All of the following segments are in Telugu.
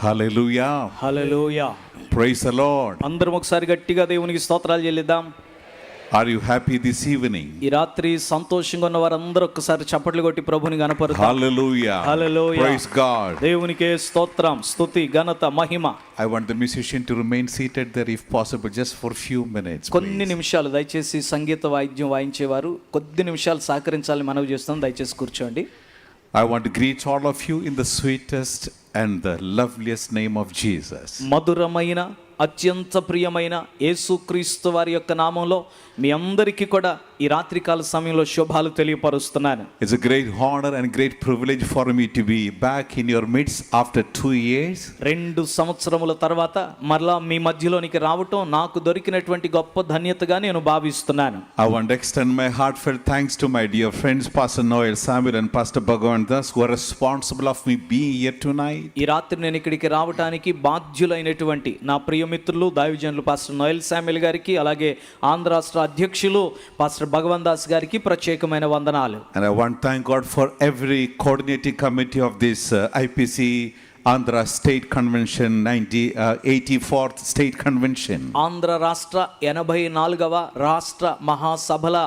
Hallelujah. Hallelujah. Praise the Lord. అందరం ఒకసారి గట్టిగా దేవునికి స్తోత్రాలు చెల్లిద్దాం. Are you happy this evening? ఈ రాత్రి సంతోషంగా ఉన్న వారందరూ ఒక్కసారి చప్పట్లు కొట్టి ప్రభుని కనపరుతాం. Hallelujah. Hallelujah. Praise God. దేవునికే స్తోత్రం, స్తుతి, ఘనత, మహిమ. I want the musician to remain seated there if possible just for few minutes. కొన్ని నిమిషాలు దయచేసి సంగీత వాయిద్యం వాయించేవారు కొద్ది నిమిషాలు సహకరించాలని మనవి చేస్తున్నాం. దయచేసి కూర్చోండి. I want to greet all of you in the sweetest and the loveliest name of Jesus. మధురమైన అత్యంత ప్రియమైన యేసుక్రీస్తు వారి యొక్క నామంలో మీ అందరికీ కూడా ఈ రాత్రికాల సమయంలో శుభాలు తెలియపరుస్తున్నాను. It's a great honor and great privilege for me to be back in your midst after 2 years. 2 సంవత్సరముల తర్వాత మరలా మీ మధ్యలోనికి రావటం నాకు దొరికినటువంటి గొప్ప ధన్యతగా నేను భావిస్తున్నాను. I want to extend my heartfelt thanks to my dear friends Pastor Noel Samuel and Pastor Bhagavan Das who are responsible of me being here tonight. ఈ రాత్రి నేను ఇక్కడికి రావడానికి బాధ్యులైనటువంటి నా ప్రియ మిత్రులు దైవజనులు పాస్టర్ నోయల్ శామ్యుల్ గారికి, అలాగే ఆంధ్ర రాష్ట్ర అధ్యక్షులు పాస్టర్ భగవాన్ దాస్ గారికి ప్రత్యేకమైన వందనాలు. And I want to thank God for every coordinating committee of this IPC Andhra State Convention 84th State Convention. Andhra రాష్ట్ర 84వ రాష్ట్ర మహాసభల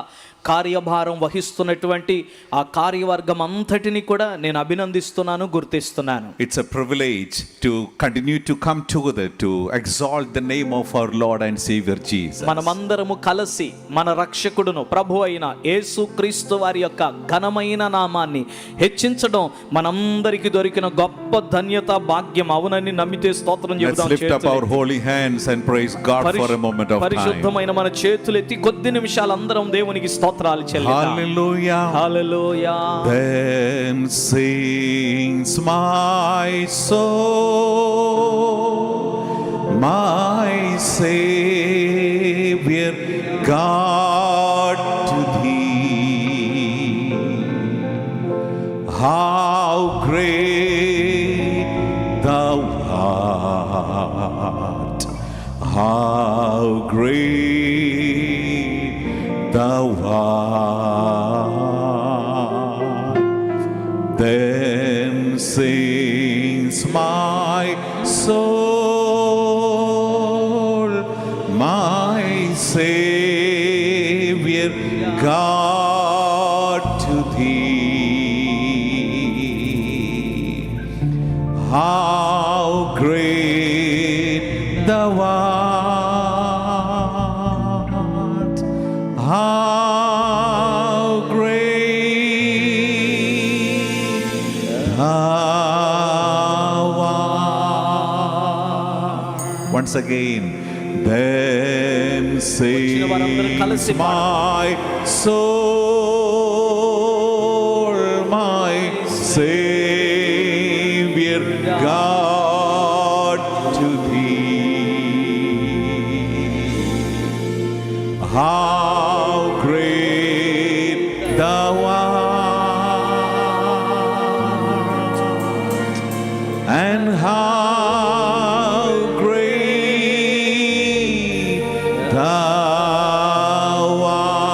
కార్యభారం వహిస్తున్నటువంటి ఆ కార్యవర్గం అంతటిని కూడా నేను అభినందిస్తున్నాను, గుర్తిస్తున్నాను. It's a privilege to continue to come together to exalt the name of our Lord and Savior Jesus. మనమందరము కలిసి మన రక్షకుడును ప్రభు అయిన యేసుక్రీస్తు వారి యొక్క ఘనమైన నామాన్ని హెచ్చించడం మనందరికీ దొరికిన గొప్ప ధన్యత, భాగ్యం. అవునని నమ్మితే స్తోత్రం చెబుదాం. Let's lift up our holy hands and praise God for a moment of time. పరిశుద్ధమైన మన చేతులెత్తి కొద్ది నిమిషాలు అందరం దేవునికి స్తోత్రాలు చెల్లిద్దాం. Hallelujah. Hallelujah. Then sings my soul, my Savior God to thee. How great thou art, how great thou art. Then sings my soul, my Savior God to thee. How great thou art, how great thou art. Once again, then sings my soul, my Savior God to thee. How great thou art, and how great thou art.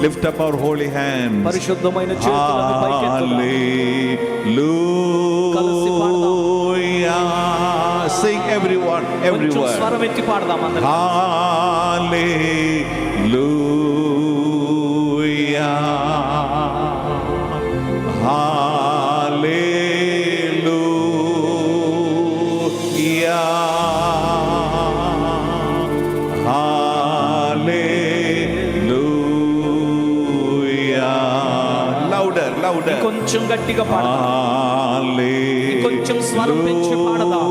Lift up our holy hands. పరిశుద్ధమైన చేతులను పైకెత్తుదాం. Hallelujah. Sing everyone, కొంచెం everyone. స్వరం ఎత్తి పాడదాం అందరం. Hallelujah. Hallelujah. Hallelujah. Louder, louder. కొంచెం గట్టిగా పాడదాం. కొంచెం స్వరం పెంచి పాడదాం.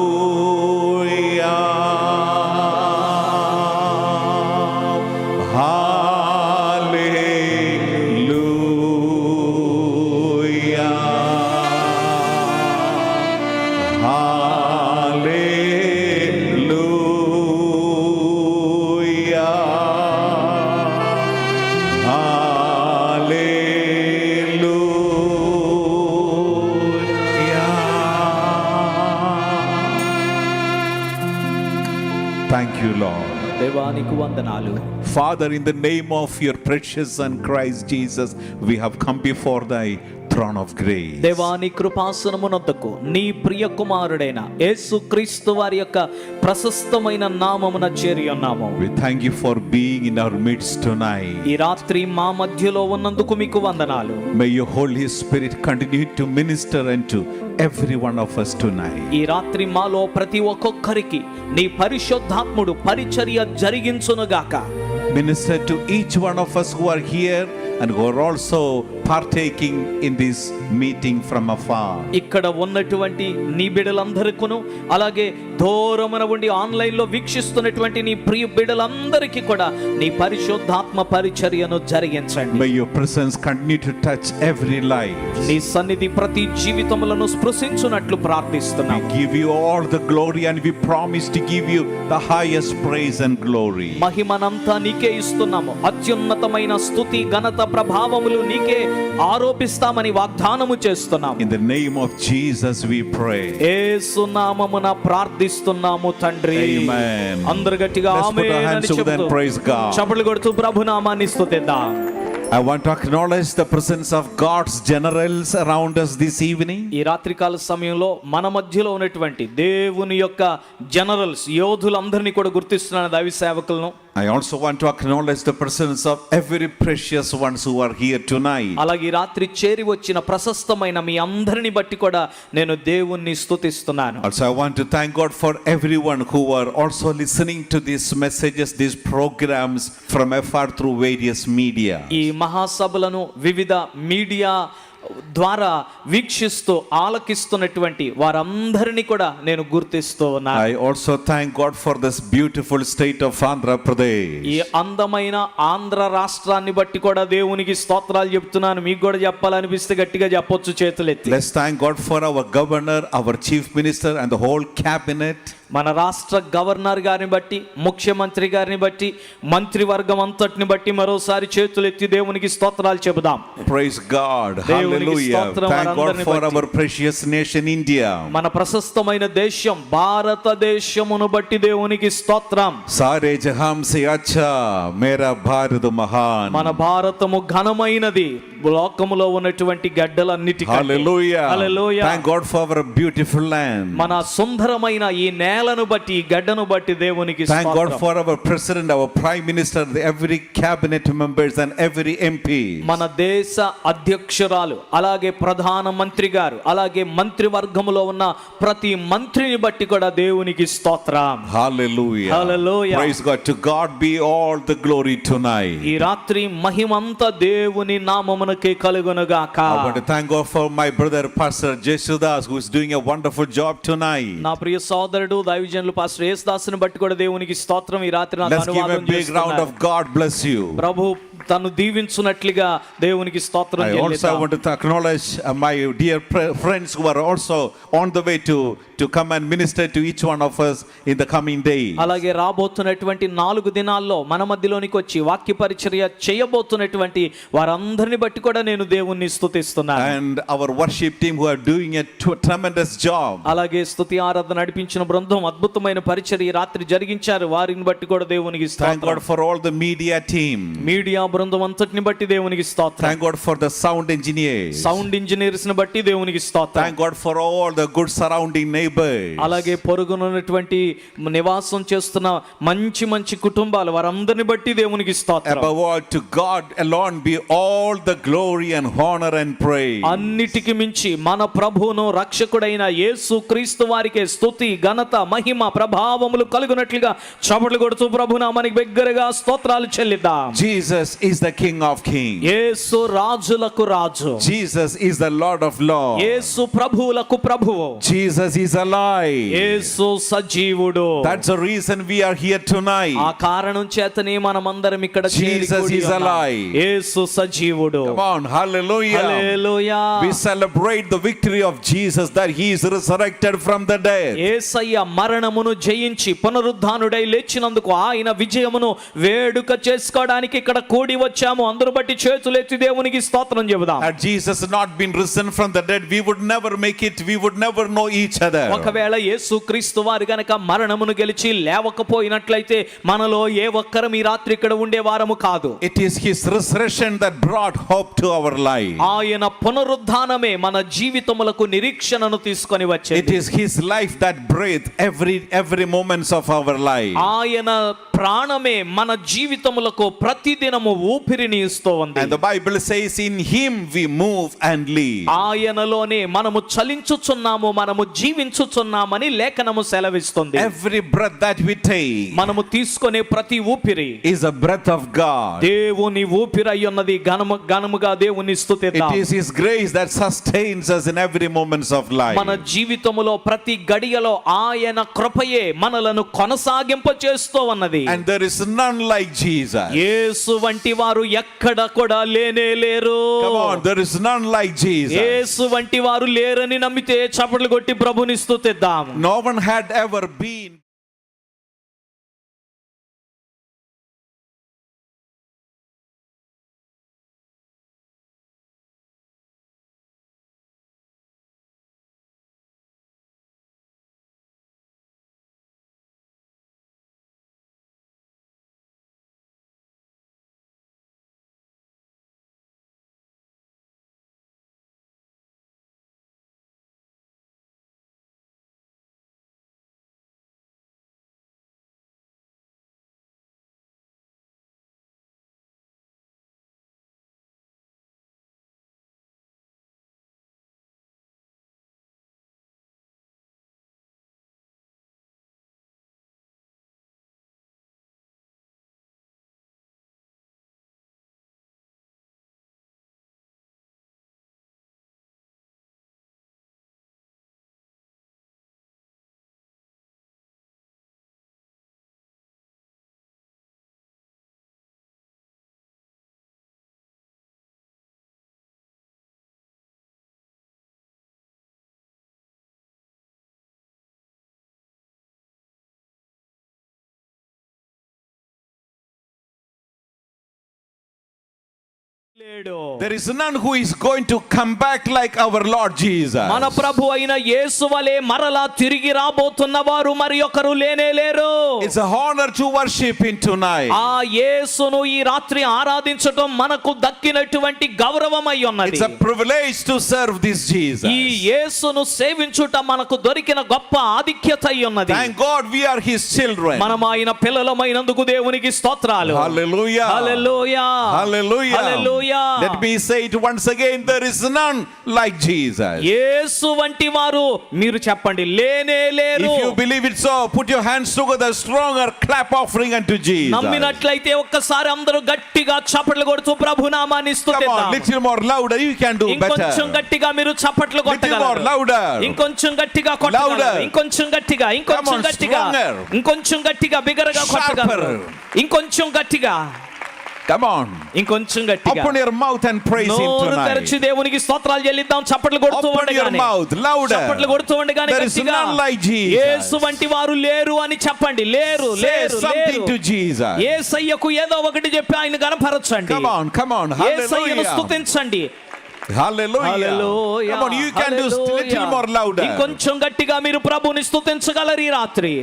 Thank you, Lord. దేవానికి వందనాలు. Father, in the name of your precious Son Christ Jesus, we have come before thy throne of grace. దేవాని కృపాసనమునొద్దకు నీ ప్రియ కుమారుడైన యేసుక్రీస్తు వారి యొక్క ప్రశస్తమైన నామమున చేరి ఉన్నాము. We thank you for being in our midst tonight. ఈ రాత్రి మా మధ్యలో ఉన్నందుకు మీకు వందనాలు. May your Holy Spirit continue to minister unto every one of us tonight. ఈ రాత్రి మాలో ప్రతి ఒక్కొక్కరికి నీ పరిశుద్ధాత్ముడు పరిచర్య జరిగించునుగాక. Minister to each one of us who are here and who are also partaking in this meeting from afar. ఇక్కడ ఉన్నటువంటి నీ బిడ్డలందరికీ అలాగే దూరమున ఉండి ఆన్లైన్ లో వీక్షిస్తున్నటువంటి నీ ప్రియ బిడ్డలందరికీ కూడా నీ పరిశుద్ధాత్మ పరిచర్యను జరిగించండి. May your presence continue to touch every life. నీ సన్నిధి ప్రతి జీవితములను స్పృశించునట్లు ప్రార్థిస్తున్నాం. We give you all the glory and we promise to give you the highest praise and glory. మహిమనంతా నీకే ఇస్తున్నాము. అత్యున్నతమైన స్తుతి ఘనత ప్రభావములు నీకే ఆరోపిస్తామని వాగ్దానము చేస్తున్నాము. In the name of Jesus we pray. యేసు నామమున ప్రార్థిస్తున్నాము తండ్రి. Amen. అందరూ గట్టిగా Let's put our amen hands అని together and చెబుతూ praise God. చప్పట్లు కొడుతూ ప్రభు నామాన్ని స్తుతిద్దాం. I want to acknowledge the presence of God's generals around us this evening. ఈ రాత్రికాల సమయంలో మన మధ్యలో ఉన్నటువంటి దేవుని యొక్క జనరల్స్ యోధులందరినీ కూడా గుర్తిస్తున్నాను దైవ సేవకులను. I also want to acknowledge the presence of every precious ones who are here tonight. అలాగే ఈ రాత్రి చేరి వచ్చిన ప్రశస్తమైన మీ అందరిని బట్టి కూడా నేను దేవుణ్ణి స్తుతిస్తున్నాను. Also I want to thank God for everyone who are also listening to these messages, these programs from afar through various media. ఈ మహాసభలను వివిధ మీడియా ద్వారా వీక్షిస్తూ ఆలకిస్తున్నటువంటి వారందరినీ కూడా నేను గుర్తిస్తూ ఉన్నాను. I also thank God for this beautiful state of Andhra Pradesh. ఈ అందమైన ఆంధ్ర రాష్ట్రాన్ని బట్టి కూడా దేవునికి స్తోత్రాలు చెప్తున్నాను. మీకు కూడా చెప్పాలనిపిస్తే గట్టిగా చెప్పొచ్చు చేతులెత్తి. Let's thank God for our governor, our chief minister and the whole cabinet. మన రాష్ట్ర గవర్నర్ గారిని బట్టి, ముఖ్యమంత్రి గారిని బట్టి, మంత్రివర్గం అంతటిని బట్టి మరోసారి చేతులెత్తి దేవునికి స్తోత్రాలు చెబుదాం. Praise God. Hallelujah. Thank God for our precious nation India. మన ప్రశస్తమైన దేశం భారతదేశమును బట్టి దేవునికి స్తోత్రం. सारे जहां से अच्छा मेरा भारत महान. మన భారతము ఘనమైనది లోకములో ఉన్నటువంటి గడ్డలన్నిటికంటే. Hallelujah. Hallelujah. Thank God for our beautiful land. మన సుందరమైన ఈ నేలను బట్టి, ఈ గడ్డను బట్టి దేవునికి Thank God స్తోత్రం. for our president, our prime minister, every cabinet members and every MP. మన దేశ అధ్యక్షురాలు, అలాగే ప్రధాన మంత్రి గారు, అలాగే మంత్రివర్గములో ఉన్న ప్రతి మంత్రిని బట్టి కూడా దేవునికి స్తోత్రం. Hallelujah. Hallelujah. Praise God. To God be all the glory tonight. ఈ రాత్రి మహిమంతా దేవుని నామమునకే కలుగునుగాక. I want to thank God for my brother Pastor Jeshudas who is doing a wonderful job tonight. నా ప్రియ సోదరుడు దైవజనులు పాస్టర్ యేసుదాసుని బట్టి కూడా దేవునికి స్తోత్రం. ఈ రాత్రి నాకు Let's give a అనువాదం big round చేస్తున్నారు. of God bless you. ప్రభు తను దీవించునట్లుగా దేవునికి స్తోత్రం I also చెల్లిద్దాం. want to acknowledge my dear friends who are also on the way to come and minister to each one of us in the coming days. అలాగే రాబోతున్నటువంటి 4 దినాల్లో మన మధ్యలోనికి వచ్చి వాక్య పరిచర్య చేయబోతున్నటువంటి వారందరిని బట్టి కూడా నేను దేవుణ్ణి స్తుతిస్తున్నాను. And our worship team who are doing a tremendous job. అలాగే స్తుతి ఆరాధన నడిపించిన బృందం అద్భుతమైన పరిచర్య ఈ రాత్రి జరిగించారు. వారిని బట్టి కూడా దేవునికి Thank స్తోత్రం. God for all the media team. Media బృందం అంతటిని బట్టి దేవునికి స్తోత్రం. Thank God for the sound engineers. Sound engineers ని బట్టి దేవునికి స్తోత్రం. Thank God for all the good surrounding neighbors. అలాగే పొరుగునున్నటువంటి నివాసం చేస్తున్న మంచి మంచి కుటుంబాలు వారందరిని బట్టి దేవునికి స్తోత్రం. Above all, to God alone be all the glory and honor and praise. అన్నిటికి మించి మన ప్రభువును రక్షకుడైన యేసు క్రీస్తు వారికే స్తుతి ఘనత మహిమ ప్రభావములు కలుగునట్లుగా చప్పట్లు కొడుతూ ప్రభునామానికి బిగ్గరగా స్తోత్రాలు చెల్లిద్దాం. Jesus is the King of Kings. యేసు రాజులకు రాజు. Jesus is the Lord of Lords. యేసు ప్రభువులకు ప్రభువు. Jesus is alive. యేసు సజీవుడు. That's the reason we are here tonight. ఆ కారణం చేతనే మనమందరం ఇక్కడ చేరి Jesus కూడి is ఉన్నాం. alive. యేసు సజీవుడు. Come on, hallelujah. Hallelujah. We celebrate the victory of Jesus that he is resurrected from the dead. యేసయ్య మరణమును జయించి పునరుద్ధానుడై లేచినందుకు ఆయన విజయమును వేడుక చేసుకోవడానికి ఇక్కడ కూడి కూడి వచ్చాము, అందరూ బట్టి చేతులెత్తి దేవునికి స్తోత్రం చెబుదాం. Had Jesus not been risen from the dead, we would never make it. We would never know each other. ఒకవేళ యేసు క్రీస్తు వారు గనక మరణమును గెలిచి లేవకపోయినట్లయితే మనలో ఏ ఒక్కరం ఈ రాత్రి ఇక్కడ ఉండేవారము కాదు. It is his resurrection that brought hope to our life. ఆయన పునరుద్ధానమే మన జీవితములకు నిరీక్షణను తీసుకొని వచ్చేది. It is his life that breathed every moments of our life. ఆయన ప్రాణమే మన జీవితములకు ప్రతిదినము ఊపిరిని ఇస్తూ ఉంది. And the Bible says in him we move and live. ఆయనలోనే మనము చలించుచున్నాము, మనము జీవించుచున్నామని లేఖనము సెలవిస్తుంది. Every breath that we take మనము తీసుకునే ప్రతి ఊపిరి is a breath of God. దేవుని ఊపిరై ఉన్నది. ఘనముగా దేవుని స్తుతిద్దాం. It is his grace that sustains us in every moments of life. మన జీవితములో ప్రతి గడియలో ఆయన కృపయే మనలను కొనసాగింప చేస్తూ ఉన్నది. And there is none like Jesus. యేసు వంటి వారు ఎక్కడ కూడా లేనే లేరు. Come on, there is none like Jesus. యేసు వంటి వారు లేరని నమ్మితే చప్పట్లు కొట్టి ప్రభుని స్తుతిద్దాం. No one had ever been. There is none who is going to come back like our Lord Jesus. మన ప్రభు అయిన యేసు వలె మరలా తిరిగి రాబోతున్న వారు మరి ఒకరు లేనే లేరు. It's a honor to worship him tonight. ఆ యేసును ఈ రాత్రి ఆరాధించడం మనకు దక్కినటువంటి గౌరవమై ఉన్నది. It's a privilege to serve this Jesus. ఈ యేసును సేవించుట మనకు దొరికిన గొప్ప ఆధిక్యత అయి ఉన్నది. Thank God we are his children. మనం ఆయన పిల్లలమైనందుకు దేవునికి స్తోత్రాలు. Hallelujah. Hallelujah. Hallelujah. Hallelujah. Let me say it once again, there is none like Jesus. యేసు వంటి వారు మీరు చెప్పండి లేనే లేరు. If you believe it so, put your hands together, stronger clap offering unto Jesus. నమ్మినట్లయితే ఒక్కసారి అందరూ గట్టిగా చప్పట్లు కొడుతూ ప్రభు నామాన్ని Come స్తుతిద్దాం. on, little more louder, you can do ఇంకొంచెం better. గట్టిగా మీరు చప్పట్లు Little more కొట్టగలరు. louder. ఇంకొంచెం గట్టిగా కొట్టగలరు. Louder. ఇంకొంచెం గట్టిగా, ఇంకొంచెం Come on, గట్టిగా, stronger. ఇంకొంచెం గట్టిగా బిగరగా కొట్టగలరు. Sharper. ఇంకొంచెం గట్టిగా, Come on. ఇంకొంచెం గట్టిగా. Open your mouth and praise him నోరు తెరిచి tonight. దేవునికి స్తోత్రాలు చెల్లిద్దాం. చప్పట్లు కొడుతూ Open your ఉండగానే, mouth louder. చప్పట్లు కొడుతూ ఉండగానే There is గట్టిగా none like Jesus. యేసు వంటి వారు లేరు అని చెప్పండి. లేరు Say లేరు something లేరు. to Jesus. యేసయ్యకు ఏదో ఒకటి చెప్పి ఆయన గణపరచండి. Come on, come on. యేసయ్యను Hallelujah. స్తుతించండి. Hallelujah. Hallelujah. Come on, you can do little more louder. ఇంకొంచెం గట్టిగా మీరు ప్రభువుని స్తుతించగలరు ఈ రాత్రి.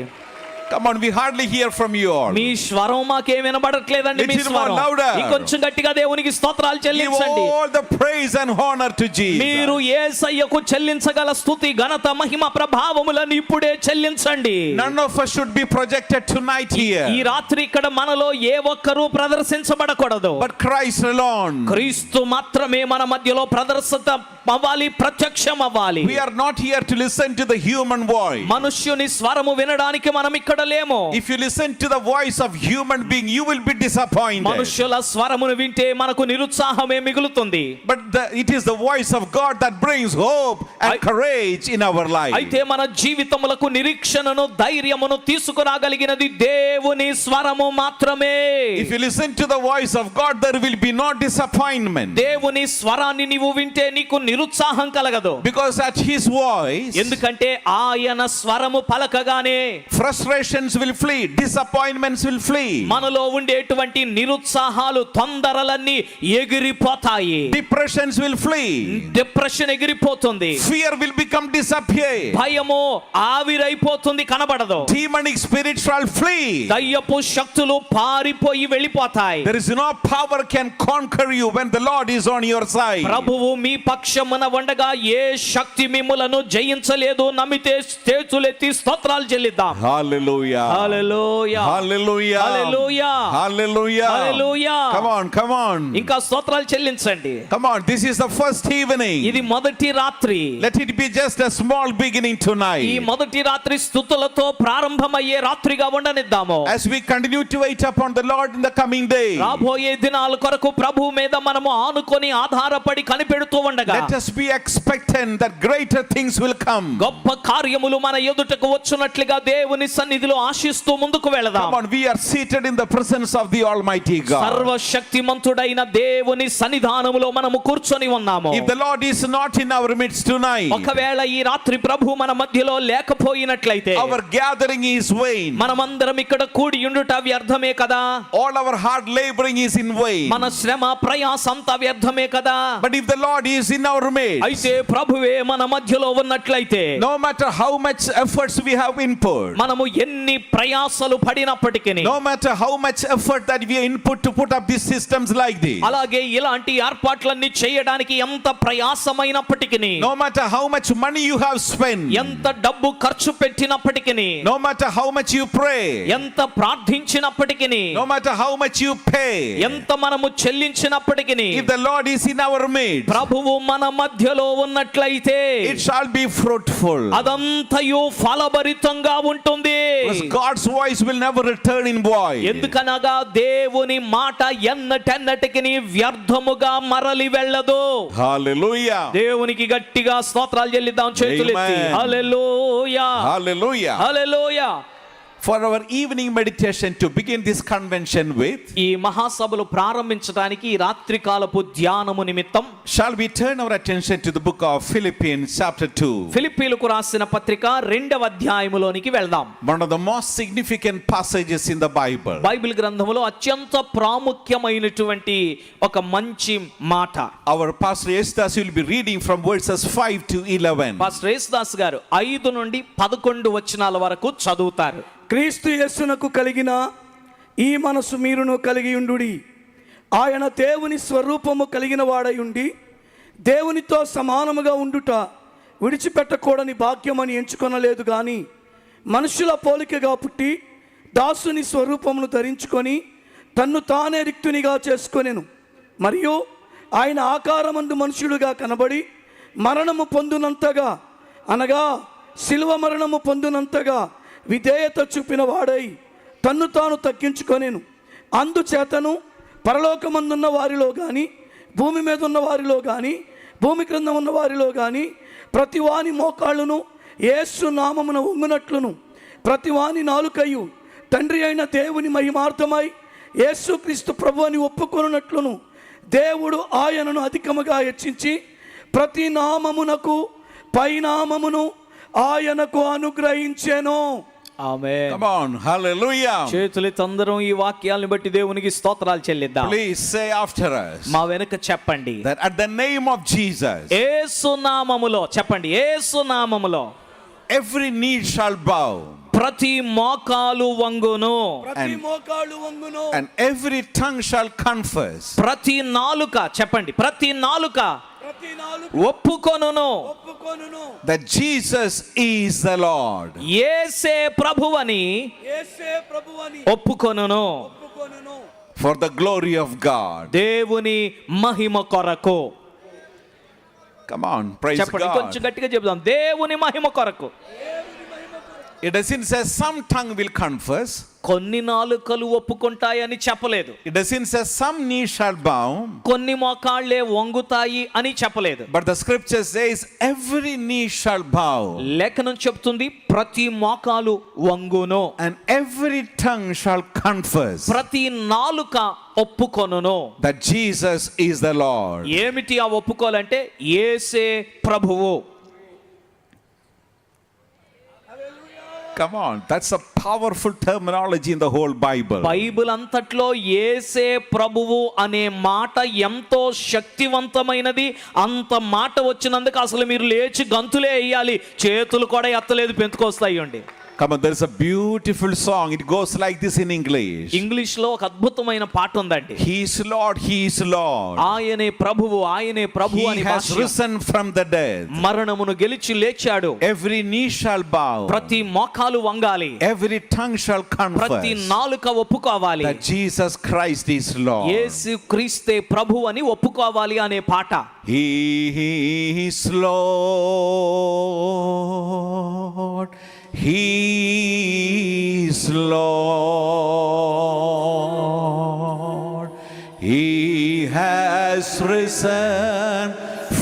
Come on, we hardly hear from you all. మీ స్వరం మాకేం వినబడట్లేదండి. మీ Little more స్వరం louder. ఇంకొంచెం గట్టిగా దేవునికి స్తోత్రాలు Give చెల్లించండి. all the praise and honor to మీరు Jesus. యేసయ్యకు చెల్లించగల స్తుతి ఘనత మహిమ ప్రభావములను ఇప్పుడే చెల్లించండి. None of us should be projected tonight ఈ here, రాత్రి ఇక్కడ మనలో ఏ ఒక్కరూ ప్రదర్శించబడకూడదు. but Christ alone. క్రీస్తు మాత్రమే మన మధ్యలో ప్రదర్శిత అవ్వాలి, ప్రత్యక్షం అవ్వాలి. We are not here to listen to the human voice. మనుష్యుని స్వరము వినడానికి మనం ఇక్కడ లేము. If you listen to the voice of human being, you will be disappointed. మనుష్యుల స్వరమును వింటే మనకు నిరుత్సాహమే మిగులుతుంది. But it is the voice of God that brings hope and courage in our life. అయితే మన జీవితములకు నిరీక్షణను ధైర్యమును తీసుకురాగలిగినది దేవుని స్వరము మాత్రమే. If you listen to the voice of God, there will be no disappointment. దేవుని స్వరాన్ని నీవు వింటే నీకు నిరుత్సాహం నిరుత్సాహం కలగదు. Because at his voice, ఎందుకంటే ఆయన స్వరము పలకగానే frustrations will flee, disappointments will flee, మనలో ఉండేటువంటి నిరుత్సాహాలు తొందరలన్నీ ఎగిరిపోతాయి. depressions will flee, డిప్రెషన్ ఎగిరిపోతుంది. fear will become disappear, భయము ఆవిరైపోతుంది, కనబడదు. demonic spirits shall flee. దయ్యపు శక్తులు పారిపోయి వెళ్ళిపోతాయి. There is no power can conquer you when the Lord is on your side. ప్రభువు మీ పక్షమున ఉండగా ఏ శక్తి మిమ్ములను జయించలేదు. నమ్మితే చేతులెత్తి స్తోత్రాలు చెల్లిద్దాం. Hallelujah. Hallelujah, Hallelujah. Hallelujah, Hallelujah. Hallelujah. Come on. ఇంకా స్తోత్రాలు చెల్లించండి. Come on, this is the first evening. ఇది మొదటి రాత్రి. Let it be just a small beginning ఈ tonight. మొదటి రాత్రి స్తుతులతో ప్రారంభమయ్యే రాత్రిగా ఉండనిద్దాము. As we continue to wait upon the Lord in the coming day, రాబోయే దినాల కొరకు ప్రభు మీద మనము ఆనుకొని ఆధారపడి కనిపెడుతూ ఉండగా let us be expectant that greater things will come. గొప్ప కార్యములు మన ఎదుటకు వచ్చునట్లుగా దేవుని సన్నిధిలో ఆశిస్తూ ముందుకు వెళదాం. Come on, we are seated in the presence of the Almighty God. సర్వశక్తిమంతుడైన దేవుని సన్నిధానములో మనము కూర్చొని ఉన్నాము. If the Lord is not in our midst tonight, ఒకవేళ ఈ రాత్రి ప్రభు మన మధ్యలో లేకపోయినట్లయితే our gathering is vain. మనమందరం ఇక్కడ కూడి ఉండుట వ్యర్థమే కదా. All our hard laboring is in vain. మన శ్రమ ప్రయాసంతా వ్యర్థమే కదా. But if the Lord is in our midst, అయితే ప్రభువే మన మధ్యలో ఉన్నట్లయితే no matter how much efforts we have input, మనము ఎన్ని ప్రయాసలు పడినప్పటికీ, no matter how much effort that we input to put up these systems like this, అలాగే ఇలాంటి ఏర్పాట్లన్నీ చేయడానికి ఎంత ప్రయాసమైనప్పటికీ, no matter how much money you have spent, ఎంత డబ్బు ఖర్చు పెట్టినప్పటికీ, no matter how much you pray, ఎంత ప్రార్థించినప్పటికీ, no matter how much you pay, ఎంత మనము చెల్లించినప్పటికీ, if the Lord is in our midst, ప్రభువు మన మధ్యలో ఉన్నట్లయితే it shall be fruitful. అదంతయు ఫలభరితంగా ఉంటుంది. Because God's voice will never return in void. ఎందుకనగా దేవుని మాట ఎన్నటెన్నటికి వ్యర్థముగా మరలి వెళ్ళదు. Hallelujah. దేవునికి గట్టిగా స్తోత్రాలు చెల్లిద్దాం చేతులెత్తి. Amen. Hallelujah, Hallelujah. Hallelujah. For our evening meditation to begin this convention with, ఈ మహాసభలు ప్రారంభించడానికి ఈ రాత్రికాలపు ధ్యానము నిమిత్తం shall we turn our attention to the book of Philippians chapter 2. ఫిలిప్పీలకు రాసిన పత్రిక 2వ అధ్యాయములోనికి వెళ్దాం. One of the most significant passages in the Bible. Bible గ్రంథములో అత్యంత ప్రాముఖ్యమైనటువంటి ఒక మంచి మాట. Our pastor Estas will be reading from verses 5 to 11. Pastor Yesudas గారు 5 నుండి 11 వచనాల వరకు చదువుతారు. క్రీస్తు యేసునకు కలిగిన ఈ మనసు మీరును కలిగి ఉండుడి. ఆయన దేవుని స్వరూపము కలిగిన వాడై ఉండి దేవునితో సమానముగా ఉండుట విడిచిపెట్టకూడని భాగ్యమని ఎంచుకొనలేదు గాని మనుషుల పోలికగా పుట్టి దాసుని స్వరూపమును ధరించుకొని తన్ను తానే రిక్తునిగా చేసుకొనెను. మరియు ఆయన ఆకారమందు మనుషుడుగా కనబడి మరణము పొందునంతగా, అనగా శిలువ మరణము పొందునంతగా విధేయత చూపిన వాడై తన్ను తాను తగ్గించుకొనేను. అందుచేతను పరలోకమందున్న వారిలో కానీ, భూమి మీద ఉన్న వారిలో కానీ, భూమి క్రింద ఉన్న వారిలో కానీ ప్రతివాని మోకాళ్ళును యేసు నామమున వంగునట్లును, ప్రతివాని నాలుకయు తండ్రి అయిన దేవుని మహిమార్థమై యేసుక్రీస్తు ప్రభు అని ఒప్పుకొనున్నట్లును దేవుడు ఆయనను అధికముగా హెచ్చించి ప్రతి నామమునకు పైనామమును ఆయనకు అనుగ్రహించెను. ఆమేన్. Come on, hallelujah. చేతులెత్తి అందరం ఈ వాక్యాలను బట్టి దేవునికి స్తోత్రాలు చెల్లిద్దాం. Please say after us మా వెనుక చెప్పండి. that at the name of Jesus, యేసు నామములో చెప్పండి. యేసు నామములో every knee shall bow ప్రతి మోకాలు వంగును, ప్రతి మోకాళ్ళు వంగును, and every tongue shall confess ప్రతి నాలుక చెప్పండి, ప్రతి నాలుక ప్రతి నాలుక ఒప్పుకొనును ఒప్పుకొనును that Jesus is the Lord. యేసే ప్రభువని యేసే ప్రభువని ఒప్పుకొనును ఒప్పుకొనును For the glory of God. దేవుని మహిమ కొరకు. Come on, praise చెప్పండి, కొంచెం God. గట్టిగా చెప్దాం. దేవుని మహిమ కొరకు. It doesn't say some tongue will confess. కొన్ని నాలుకలు ఒప్పుకుంటాయని చెప్పలేదు. It doesn't say some knee shall bow. కొన్ని మోకాళ్ళే వంగుతాయి అని చెప్పలేదు. But the scripture says every knee shall bow. లేఖనం చెప్తుంది ప్రతి మోకాలు వంగును, And every tongue shall confess ప్రతి నాలుక ఒప్పుకొనును that Jesus is the Lord. ఏమిటి ఆ ఒప్పుకోలంటే యేసే ప్రభువు. Come on, that's a powerful terminology in the whole Bible. Bible అంతట్లో యేసే ప్రభువు అనే మాట ఎంతో శక్తివంతమైనది. అంత మాట వచ్చినందుకు అసలు మీరు లేచి గంతులే వేయాలి, చేతులు కూడా ఎత్తలేదు పెంతుకొస్తాయండి. Come on, there's a beautiful song. It goes like this in English. English లో ఒక అద్భుతమైన పాట ఉందండి. He is Lord, He is Lord. ఆయనే ప్రభువు, ఆయనే ప్రభు He అని has Bhashyam. risen from the dead. మరణమును గెలిచి లేచాడు. Every knee shall bow. ప్రతి మోకాలు వంగాలి, Every tongue shall ప్రతి confess నాలుక ఒప్పుకోవాలి that Jesus Christ is Lord. యేసు క్రీస్తే ప్రభు అని ఒప్పుకోవాలి అనే పాట. He is Lord. He is Lord. He has risen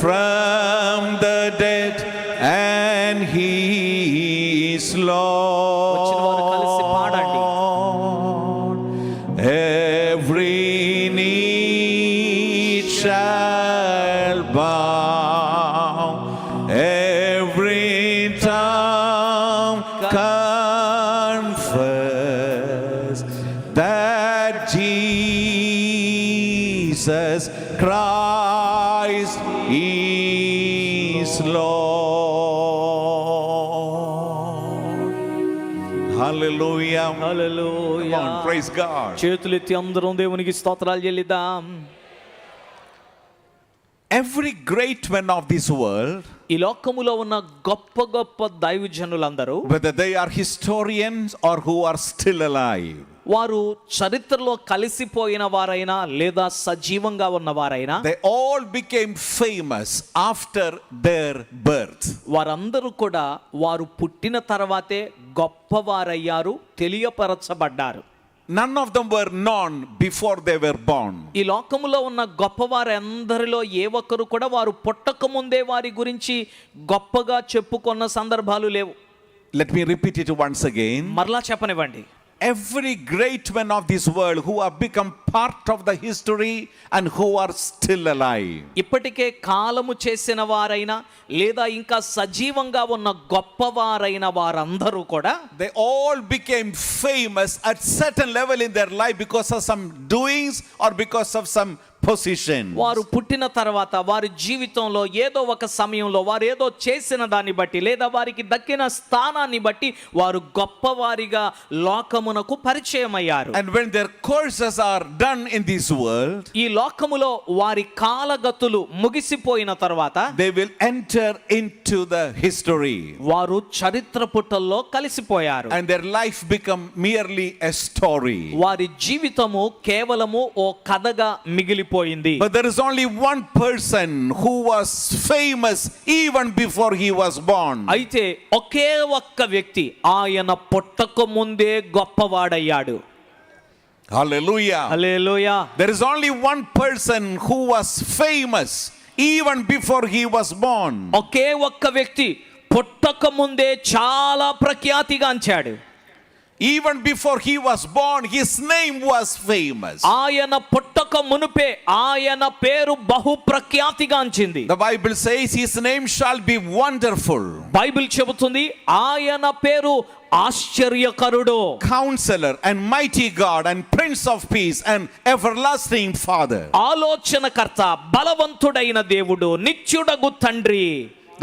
from the dead and He is వచ్చిన వారు కలిసి పాడండి. Lord. Every knee shall bow, every tongue confess that Jesus Christ is Lord. Hallelujah. Hallelujah. Come on, praise God. చేతులెత్తి అందరం దేవునికి స్తోత్రాలు చెల్లిద్దాం. Every great man of this world, ఈ లోకములో ఉన్న గొప్ప గొప్ప దైవజనులందరూ, whether they are historians or who are still alive, వారు చరిత్రలో కలిసిపోయిన వారైనా లేదా సజీవంగా ఉన్నవారైనా, they all became famous after their birth. వారందరూ కూడా వారు పుట్టిన తర్వాతే గొప్పవారయ్యారు, తెలియపరచబడ్డారు. None of them were known before they were born. ఈ లోకములో ఉన్న గొప్పవారందరిలో ఏ ఒక్కరు కూడా వారు పుట్టక ముందే వారి గురించి గొప్పగా చెప్పుకున్న సందర్భాలు లేవు. Let me repeat it once again. మరలా చెప్పనివ్వండి. Every great man of this world who have become part of the history and who are still alive, ఇప్పటికే కాలము చేసిన వారైనా లేదా ఇంకా సజీవంగా ఉన్న గొప్పవారైన వారందరూ కూడా they all became famous at certain level in their life because of some doings or because of some position. వారు పుట్టిన తర్వాత వారి జీవితంలో ఏదో ఒక సమయంలో వారు ఏదో చేసిన దాన్ని బట్టి లేదా వారికి దక్కిన స్థానాన్ని బట్టి వారు గొప్పవారిగా లోకమునకు పరిచయం అయ్యారు. And when their courses are done in this world, ఈ లోకములో వారి కాలగతులు ముగిసిపోయిన తర్వాత they will enter into the history వారు చరిత్ర పుటల్లో కలిసిపోయారు. and their life become merely a story. వారి జీవితము కేవలము ఓ కథగా మిగిలిపోయింది. But there is only one person who was famous even before he was born. అయితే ఒకే ఒక్క వ్యక్తి ఆయన పుట్టక ముందే గొప్పవాడయ్యాడు. Hallelujah. Hallelujah. There is only one person who was famous even before he was born. ఒకే ఒక్క వ్యక్తి పుట్టక ముందే చాలా ప్రఖ్యాతిగాంచాడు. Even before he was born, his name was famous. ఆయన పుట్టక మునుపే ఆయన పేరు బహు ప్రఖ్యాతిగాంచింది. The Bible says his name shall be wonderful, Bible చెబుతుంది ఆయన పేరు ఆశ్చర్యకరుడు, Counselor and mighty God and Prince of Peace and everlasting Father. ఆలోచనకర్త, బలవంతుడైన దేవుడు, నిత్యుడగు తండ్రి.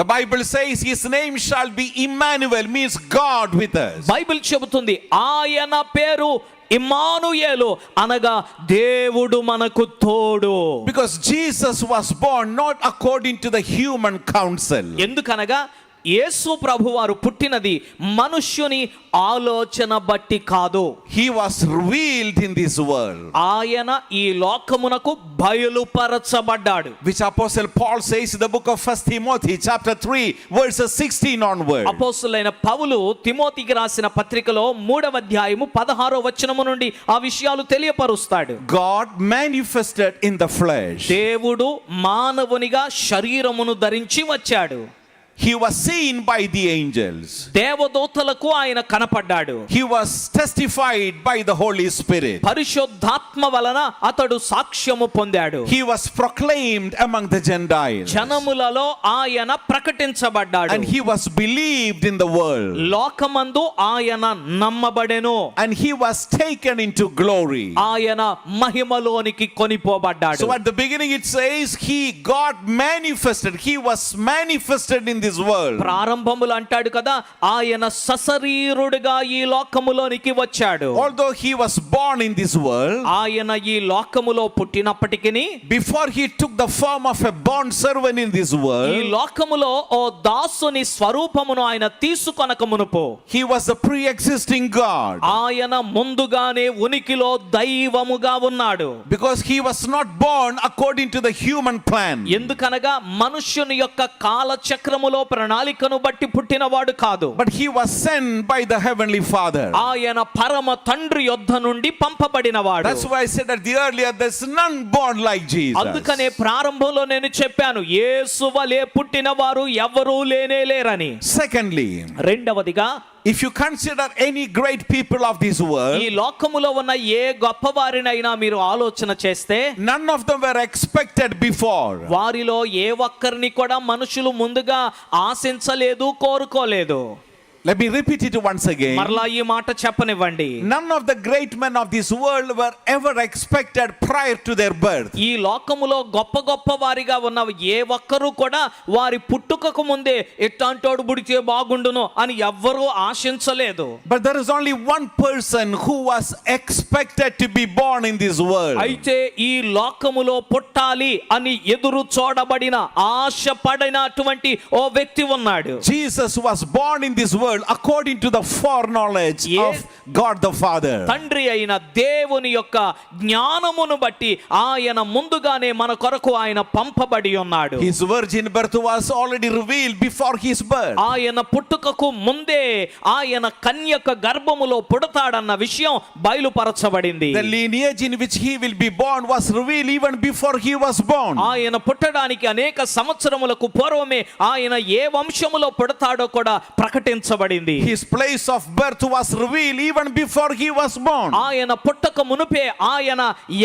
The Bible says his name shall be Emmanuel, means God with us. Bible చెబుతుంది ఆయన పేరు ఇమ్మానుయేలు అనగా దేవుడు మనకు తోడు. Because Jesus was born not according to the human counsel. ఎందుకనగా యేసు ప్రభువారు పుట్టినది మనుష్యుని ఆలోచన బట్టి కాదు. He was revealed in this world. ఆయన ఈ లోకమునకు బయలుపరచబడ్డాడు. Which Apostle Paul says in the book of 1 Timothy chapter 3 verses 16 onward. అపోస్తలుడైన పౌలు తిమోతికి రాసిన పత్రికలో 3వ అధ్యాయము 16వ వచనము నుండి ఆ విషయాలు తెలియపరుస్తాడు. God manifested in the flesh. దేవుడు మానవునిగా శరీరమును ధరించి వచ్చాడు. He was seen by the angels. దేవదూతలకు ఆయన కనపడ్డాడు. He was testified by the Holy Spirit. పరిశుద్ధాత్మ వలన అతడు సాక్ష్యము పొందాడు. He was proclaimed among the Gentiles. జనములలో ఆయన ప్రకటించబడ్డాడు. And he was believed in the world. లోకమందు ఆయన నమ్మబడెను. And he was taken into glory. ఆయన మహిమలోనికి కొనిపోబడ్డాడు. So at the beginning it says God manifested. He was manifested in this world. ప్రారంభములో అంటాడు కదా, ఆయన సశరీరుడిగా ఈ లోకములోనికి వచ్చాడు. Although he was born in this world, ఆయన ఈ లోకములో పుట్టినప్పటికీ before he took the form of a bond servant in this ఈ world, లోకములో ఓ దాసుని స్వరూపమును ఆయన తీసుకొనక మునుపు he was a pre-existing God. ఆయన ముందుగానే ఉనికిలో దైవముగా ఉన్నాడు. Because he was not born according to the human plan. ఎందుకనగా మనుష్యుని యొక్క కాలచక్రములో ప్రణాళికను బట్టి పుట్టినవాడు కాదు. But he was sent by the heavenly Father. ఆయన పరమ తండ్రి యొద్ద నుండి పంపబడినవాడు. That's why I said at the earlier, there's none born like Jesus. అందుకనే ప్రారంభంలో నేను చెప్పాను, యేసు వలె పుట్టిన వారు ఎవరూ లేనే లేరని. Secondly, రెండవదిగా, if you consider any great people of this world, ఈ లోకములో ఉన్న ఏ గొప్పవారినైనా మీరు ఆలోచన చేస్తే none of them were expected before. వారిలో ఏ ఒక్కరిని కూడా మనుషులు ముందుగా ఆశించలేదు, కోరుకోలేదు. Let me repeat it once again. మరలా ఈ మాట చెప్పనివ్వండి. None of the great men of this world were ever expected prior to their birth. ఈ లోకములో గొప్ప గొప్ప వారిగా ఉన్న ఏ ఒక్కరు కూడా వారి పుట్టుకకు ముందే ఎట్టాంటోడు పుడితే బాగుండును అని ఎవ్వరూ ఆశించలేదు. But there is only one person who was expected to be born in this world. అయితే ఈ లోకములో పుట్టాలి అని ఎదురు చూడబడిన ఆశ పడినటువంటి ఓ వ్యక్తి ఉన్నాడు. Jesus was born in this world according to the foreknowledge of God the Father. తండ్రి అయిన దేవుని యొక్క జ్ఞానమును బట్టి ఆయన ముందుగానే మన కొరకు ఆయన పంపబడి ఉన్నాడు. His virgin birth was already revealed before his birth. ఆయన పుట్టుకకు ముందే ఆయన కన్యక గర్భములో పుడతాడన్న విషయం బయలుపరచబడింది. The lineage in which he will be born was revealed even before he was born. ఆయన పుట్టడానికి అనేక సంవత్సరములకు పూర్వమే ఆయన ఏ వంశములో పుడతాడో కూడా ప్రకటించబడింది. His place of birth was revealed even before he was born. ఆయన పుట్టక మునుపే ఆయన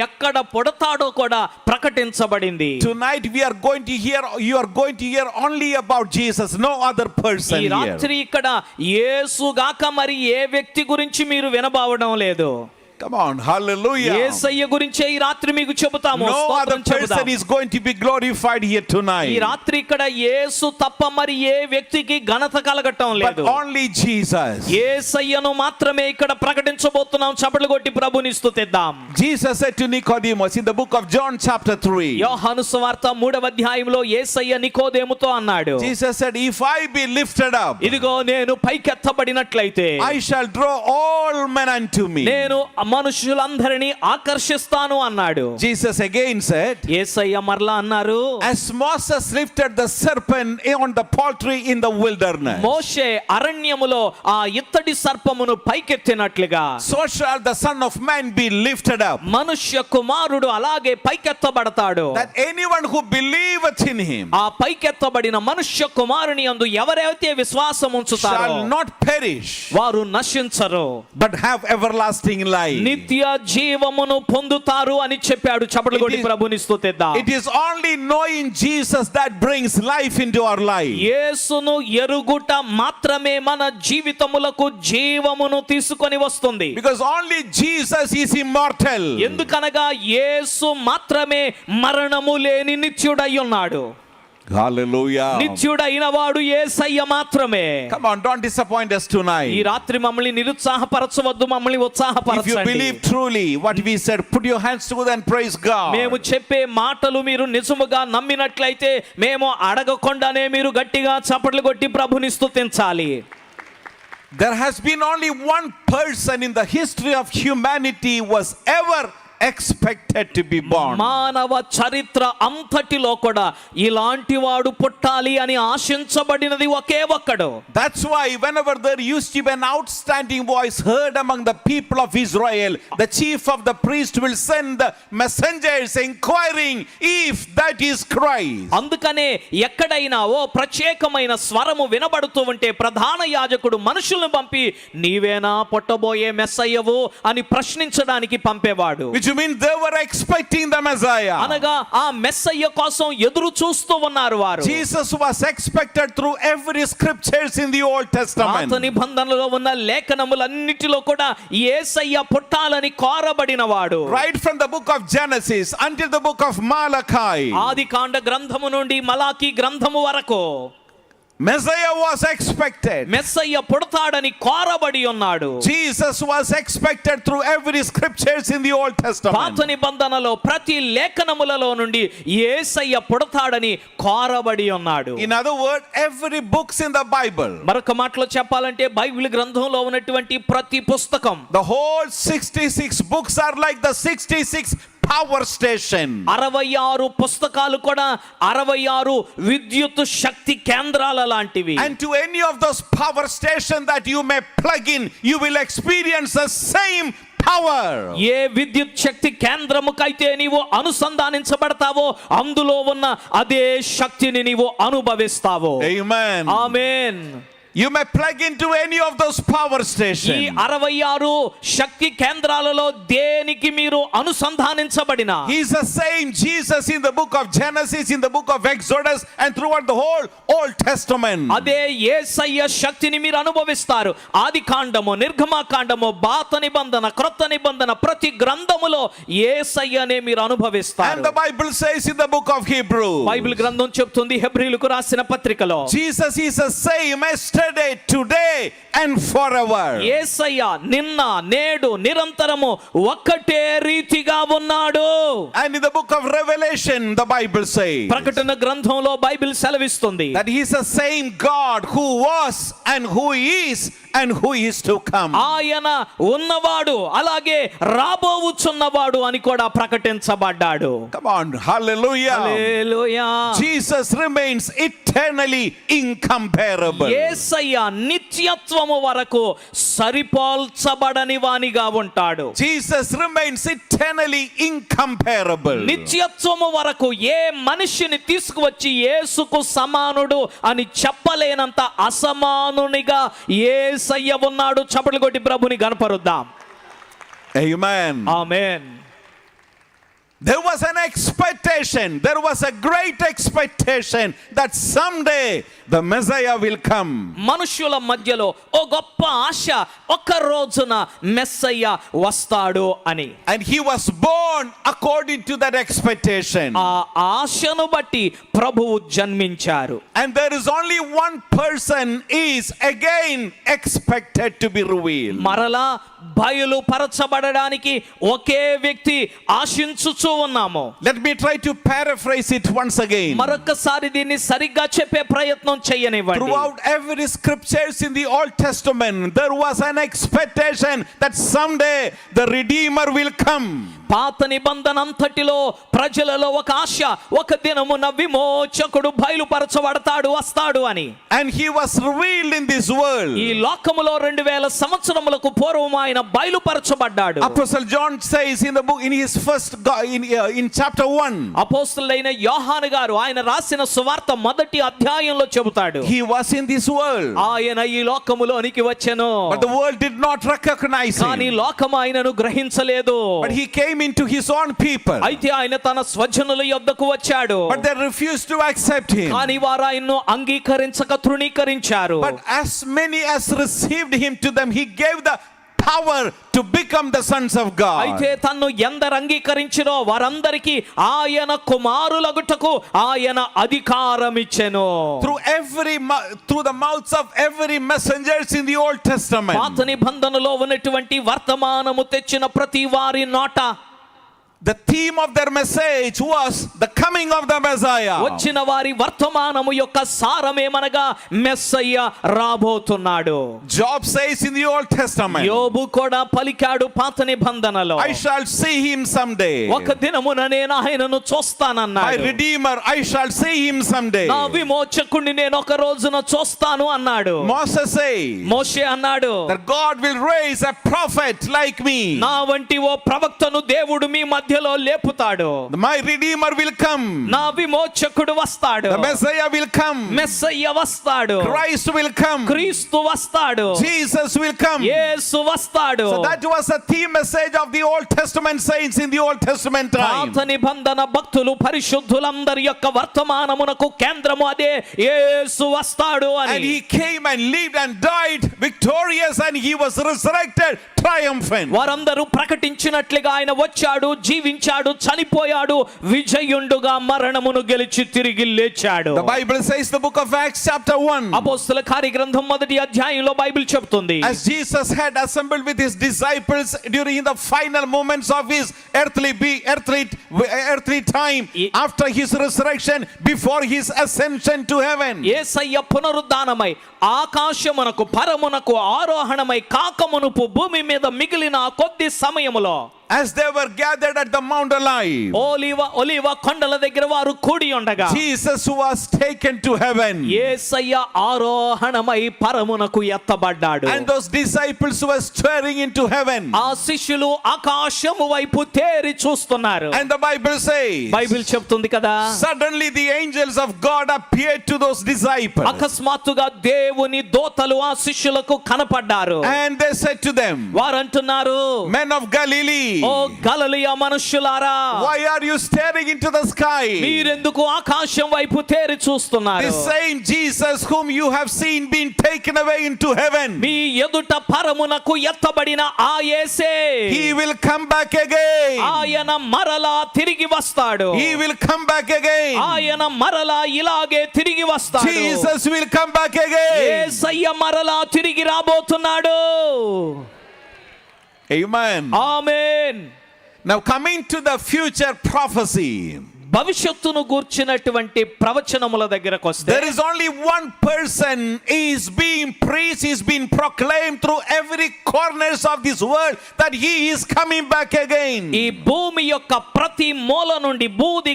ఎక్కడ పుడతాడో కూడా ప్రకటించబడింది. Tonight you are going to hear only about Jesus, no other person ఈ here. రాత్రి ఇక్కడ యేసుగాక మరి ఏ వ్యక్తి గురించి మీరు వినబావడం లేదు. Come on, hallelujah. యేసయ్య గురించే ఈ రాత్రి మీకు చెబుతాము. No other స్తోత్రం చెబుదాం. person is going to be glorified here ఈ tonight. రాత్రి ఇక్కడ యేసు తప్ప మరి ఏ వ్యక్తికి ఘనత కలగటం But లేదు. only Jesus. యేసయ్యను మాత్రమే ఇక్కడ ప్రకటించబోతున్నాం. చప్పట్లు కొట్టి ప్రభుని స్తుతిద్దాం. Jesus said to Nicodemus in the book of John chapter 3. యోహాను సువార్త 3వ అధ్యాయంలో యేసయ్య నికోదేముతో అన్నాడు, Jesus said, if I be lifted up, ఇదిగో నేను పైకెత్తబడినట్లయితే I shall draw all men unto me. నేను మనుషులందరినీ ఆకర్షిస్తాను అన్నాడు. Jesus again said, యేసయ్య మరలా అన్నారు, as Moses lifted the serpent on the poultry in the wilderness, మోషే అరణ్యములో ఆ ఇత్తడి సర్పమును పైకెత్తినట్లుగా so shall the Son of Man be lifted up, మనుష్య కుమారుడు అలాగే పైకెత్తబడతాడు. that anyone who believeth in him ఆ పైకెత్తబడిన మనుష్య కుమారుని యందు ఎవరైతే విశ్వాసం ఉంచుతారో shall not perish, వారు నశించరు, but have everlasting life. నిత్య జీవమును పొందుతారు అని చెప్పాడు. చప్పట్లు కొట్టి ప్రభుని స్తుతిద్దాం. It is only knowing Jesus that brings life into our life. యేసును ఎరుగుట మాత్రమే మన జీవితములకు జీవమును తీసుకొని వస్తుంది. Because only Jesus is immortal. ఎందుకనగా యేసు మాత్రమే మరణము లేని నిత్యుడై ఉన్నాడు. Hallelujah. నిత్యుడైన వాడు యేసయ్య మాత్రమే. Come on, don't disappoint us tonight. ఈ రాత్రి మమ్మల్ని నిరుత్సాహపరచవద్దు, మమ్మల్ని If you ఉత్సాహపరచండి. believe truly what we said, put your hands together and praise God. మేము చెప్పే మాటలు మీరు నిజముగా నమ్మినట్లయితే మేము అడగకుండానే మీరు గట్టిగా చప్పట్లు కొట్టి ప్రభుని స్తుతించాలి. There has been only one person in the history of humanity was ever expected to be born. మానవ చరిత్ర అంతటిలో కూడా ఇలాంటి వాడు పుట్టాలి అని ఆశించబడినది ఒకే ఒక్కడు. That's why whenever there used to be an outstanding voice heard among the people of Israel, the chief of the priest will send the messengers inquiring if that is Christ. అందుకనే ఎక్కడైనా ఓ ప్రత్యేకమైన స్వరము వినబడుతూ ఉంటే ప్రధాన యాజకుడు మనుషులను పంపి నీవేనా పుట్టబోయే మెస్సయ్యవు అని ప్రశ్నించడానికి పంపేవాడు. Which means they were expecting the Messiah. అనగా ఆ మెస్సయ్య కోసం ఎదురు చూస్తూ ఉన్నారు వారు. Jesus was expected through every scriptures in the Old Testament. పాత నిబంధనలో ఉన్న లేఖనములన్నిటిలో కూడా యేసయ్య పుట్టాలని కోరబడినవాడు. Right from the book of Genesis until the book of Malachi. ఆదికాండ గ్రంథము నుండి మలాకి గ్రంథము వరకు Messiah was expected. మెస్సయ్య పుడతాడని కోరబడి ఉన్నాడు. Jesus was expected through every scriptures in the Old Testament. పాత నిబంధనలో ప్రతి లేఖనములలో నుండి యేసయ్య పుడతాడని కోరబడి ఉన్నాడు. In other words, every books in the Bible, మరొక మాటలో చెప్పాలంటే బైబిల్ గ్రంథంలో ఉన్నటువంటి ప్రతి పుస్తకం, the whole 66 books are like the 66 power station. 66 పుస్తకాలు కూడా 66 విద్యుత్ శక్తి కేంద్రాల లాంటివి. And to any of those power station that you may plug in, you will experience the same power. ఏ విద్యుత్ శక్తి కేంద్రముకైతే నీవు అనుసంధానించబడతావో అందులో ఉన్న అదే శక్తిని నీవు అనుభవిస్తావు. Amen. Amen. You may plug into any of those power ఈ stations. 66 శక్తి కేంద్రాలలో దేనికి మీరు అనుసంధానించబడిన He is the same Jesus in the book of Genesis, in the book of Exodus, and throughout the whole Old Testament. అదే యేసయ్య శక్తిని మీరు అనుభవిస్తారు. ఆది కాండము, నిర్గమకాండము, పాత నిబంధన, క్రొత్త నిబంధన ప్రతి గ్రంథములో యేసయ్యనే మీరు అనుభవిస్తారు. And the Bible says in the book of Hebrew, Bible గ్రంథం చెప్తుంది హెబ్రీయులకు రాసిన పత్రికలో Jesus is the same yesterday, today, and forever. యేసయ్య నిన్న నేడు నిరంతరము ఒక్కటే రీతిగా ఉన్నాడు. And in the book of Revelation, the Bible says ప్రకటన గ్రంథంలో బైబిల్ సెలవిస్తుంది that He is the same God who was and who is and who is to come. ఆయన ఉన్నవాడు అలాగే రాబోవుచున్నవాడు అని కూడా ప్రకటించబడ్డాడు. Come on, hallelujah. Hallelujah. Jesus remains eternally incomparable. యేసయ్య నిత్యత్వము వరకు సరిపోల్చబడని వానిగా ఉంటాడు. Jesus remains eternally incomparable. నిత్యత్వము వరకు ఏ మనిషిని తీసుకువచ్చి యేసుకు సమానుడు అని చెప్పలేనంత అసమానునిగా యేసయ్య ఉన్నాడు. చప్పట్లు కొట్టి ప్రభుని గణపరుద్దాం. Amen. Amen. There was an expectation, there was a great expectation that someday the Messiah will come. మనుషుల మధ్యలో ఓ గొప్ప ఆశ, ఒక రోజున మెస్సయ్య వస్తాడు అని. And he was born according to that expectation. ఆ ఆశను బట్టి ప్రభువు జన్మించారు. And there is only one person is again expected to be revealed. మరలా బయలుపరచబడడానికి ఒకే వ్యక్తి ఆశించుచూ ఉన్నాము. Let me try to paraphrase it once again. మరొకసారి దీన్ని సరిగ్గా చెప్పే ప్రయత్నం చేయనివ్వండి. Throughout every scriptures in the Old Testament, there was an expectation that someday the Redeemer will come. పాత నిబంధన అంతటిలో ప్రజలలో ఒక ఆశ, ఒక దినమున విమోచకుడు బయలుపరచబడతాడు, వస్తాడు అని. And he was revealed in this world. ఈ లోకములో 2000 సంవత్సరములకు పూర్వం ఆయన బయలుపరచబడ్డాడు. Apostle John says in the book, in his first in chapter 1, అపోస్తలుడైన యోహాను గారు ఆయన రాసిన సువార్త మొదటి అధ్యాయంలో చెబుతాడు, he was in this world, ఆయన ఈ లోకములోనికి వచ్చెను, but the world did not recognize కానీ him. లోకము ఆయనను గ్రహించలేదు. But he came into his own people, అయితే ఆయన తన స్వజనుల యొద్దకు వచ్చాడు, but they refused to accept him. కానీ వారు ఆయన్ను అంగీకరించక తృణీకరించారు. But as many as received him, to them he gave the power to become the sons of God. అయితే తన్ను ఎందరు అంగీకరించినో వారందరికీ ఆయన కుమారులగుటకు ఆయన అధికారం ఇచ్చెను. Through the mouths of every messengers in the Old Testament. పాత నిబంధనలో ఉన్నటువంటి వర్తమానము తెచ్చిన ప్రతి వారి నోట The theme of their message was the coming of the Messiah. వచ్చిన వారి వర్తమానము యొక్క సారమేమనగా మెస్సయ్య రాబోతున్నాడు. Job says in the Old Testament, యోబు కూడా పలికాడు పాత నిబంధనలో, I shall see him someday. ఒక దినమున నేను ఆయనను My చూస్తానన్నాడు. Redeemer, I shall see him someday. నా విమోచకుణ్ణి నేను ఒక రోజున చూస్తాను అన్నాడు. Moses says మోషే అన్నాడు, that God will raise a prophet like me. నా వంటి ఓ ప్రవక్తను దేవుడు మీ మధ్యలో లేపుతాడు. My Redeemer will come. నా విమోచకుడు వస్తాడు. The Messiah will come. Messiah వస్తాడు. Christ will come. క్రీస్తు వస్తాడు. Jesus will come. యేసు వస్తాడు. So that was the theme message of the Old Testament saints in the Old Testament time. పాత నిబంధన భక్తులు పరిశుద్ధులందరి యొక్క వర్తమానమునకు కేంద్రము అదే, యేసు వస్తాడు And అని. he came and lived and died victorious, and he was resurrected triumphant. వారందరూ ప్రకటించినట్లుగా ఆయన వచ్చాడు, జీవించాడు, చనిపోయాడు, విజయుండుగా మరణమును గెలిచి తిరిగి లేచాడు. The Bible says, the book of Acts chapter 1, అపోస్తల కార్యగ్రంథం 1వ అధ్యాయంలో బైబిల్ చెప్తుంది, as Jesus had assembled with his disciples during the final moments of his earthly time, after his resurrection, before his ascension to heaven. యేసయ్య పునరుద్ధానమై ఆకాశమునకు పరమునకు ఆరోహణమై కాకమునుపు భూమి మీద మిగిలిన కొద్ది సమయములో, as they were gathered at the Mount Olive, ఒలీవ కొండల దగ్గర వారు కూడి ఉండగా, Jesus was taken to heaven, Yesayya ఆరోహణమై పరమునకు ఎత్తబడ్డాడు. and those disciples were staring into heaven. ఆ శిష్యులు ఆకాశము వైపు తేరి చూస్తున్నారు. And the Bible says, Bible చెప్తుంది కదా, suddenly the angels of God appeared to those disciples, అకస్మాత్తుగా దేవుని దూతలు ఆ శిష్యులకు కనపడ్డారు. and they said to them, వారు అంటున్నారు, men of Galilee, ఓ గలిలయ మనుష్యులారా, why are you staring into the sky? మీరెందుకు ఆకాశం వైపు తేరి చూస్తున్నారు? The same Jesus whom you have seen being taken away into heaven, మీ ఎదుట పరమునకు ఎత్తబడిన ఆ యేసే, he will come back again. ఆయన మరలా తిరిగి వస్తాడు. He will come back again. ఆయన మరలా ఇలాగే తిరిగి వస్తాడు. Jesus will come back again. యేసయ్య మరలా తిరిగి రాబోతున్నాడు. Amen. Amen. Now coming to the future prophecy, భవిష్యత్తును గూర్చినటువంటి ప్రవచనముల దగ్గరకు వస్తే, there is only one person is being preached, is being proclaimed through every corners of this world, that he is coming back again. ఈ భూమి యొక్క ప్రతి మూల నుండి బూది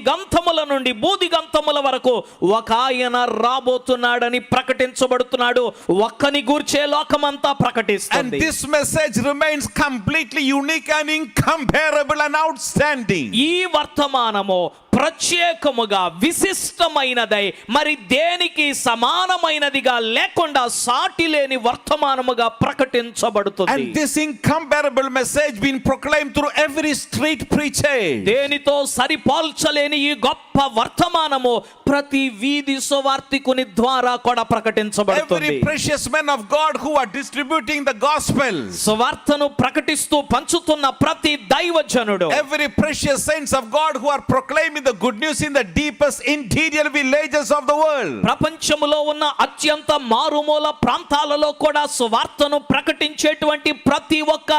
గంతముల వరకు ఒక ఆయన రాబోతున్నాడని ప్రకటించబడుతున్నాడు. ఒక్కని గూర్చే లోకమంతా And ప్రకటిస్తుంది. this message remains completely unique and incomparable and outstanding. ఈ వర్తమానము ప్రత్యేకముగా విశిష్టమైనదై మరి దేనికి సమానమైనదిగా లేకుండా సాటి లేని వర్తమానముగా ప్రకటించబడుతుంది. And this incomparable message being proclaimed through every street preacher. దేనితో సరిపోల్చలేని ఈ గొప్ప వర్తమానము ప్రతి వీధి సువార్తికుని ద్వారా కూడా ప్రకటించబడుతుంది. Every precious man of God who are distributing the gospel, సువార్తను ప్రకటిస్తూ పంచుతున్న ప్రతి దైవజనుడు, every precious saints of God who are proclaiming the good news in the deepest interior villages of the world, ప్రపంచములో ఉన్న అత్యంత మారుమూల ప్రాంతాలలో కూడా సువార్తను ప్రకటించేటువంటి ప్రతి ఒక్క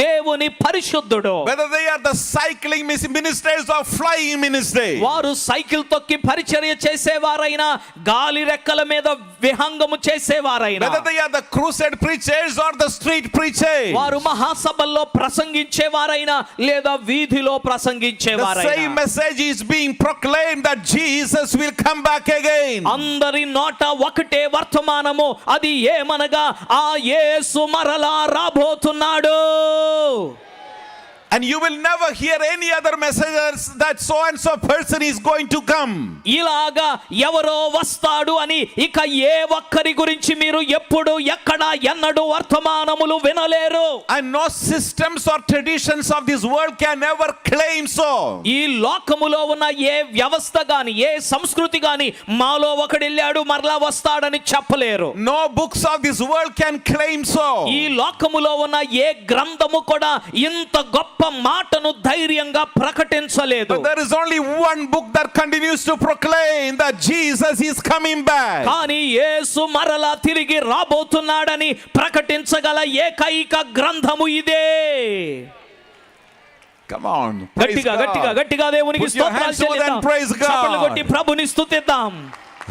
దేవుని పరిశుద్ధుడు, whether they are the cycling ministers or flying ministers, వారు సైకిల్ తొక్కి పరిచర్య చేసేవారైనా గాలి రెక్కల మీద విహంగము చేసేవారైనా, whether they are the crusade preachers or the street preachers, వారు మహాసభల్లో ప్రసంగించేవారైనా లేదా వీధిలో the same ప్రసంగించేవారైనా, message is being proclaimed that Jesus will come back again. అందరి నోట ఒకటే వర్తమానము, అది ఏమనగా ఆ యేసు మరలా రాబోతున్నాడు. And you will never hear any other messengers that so and so person is going to come. ఇలాగా ఎవరో వస్తాడు అని ఇక ఏ ఒక్కరి గురించి మీరు ఎప్పుడు ఎక్కడ ఎన్నడూ వర్తమానములు వినలేరు. And no systems or traditions of this world can ever claim so. ఈ లోకములో ఉన్న ఏ వ్యవస్థ గాని ఏ సంస్కృతి గాని మాలో ఒకడెళ్ళాడు మరలా వస్తాడని చెప్పలేరు. No books of this world can claim so. ఈ లోకములో ఉన్న ఏ గ్రంథము కూడా ఇంత గొప్ప మాటను ధైర్యంగా ప్రకటించలేదు. But there is only one book that continues to proclaim that Jesus is coming back. కానీ యేసు మరలా తిరిగి రాబోతున్నాడని ప్రకటించగల ఏకైక గ్రంథము ఇదే. Come on. Praise గట్టిగా దేవునికి Put your hands together and praise God. చప్పట్లు కొట్టి ప్రభుని స్తుతిద్దాం.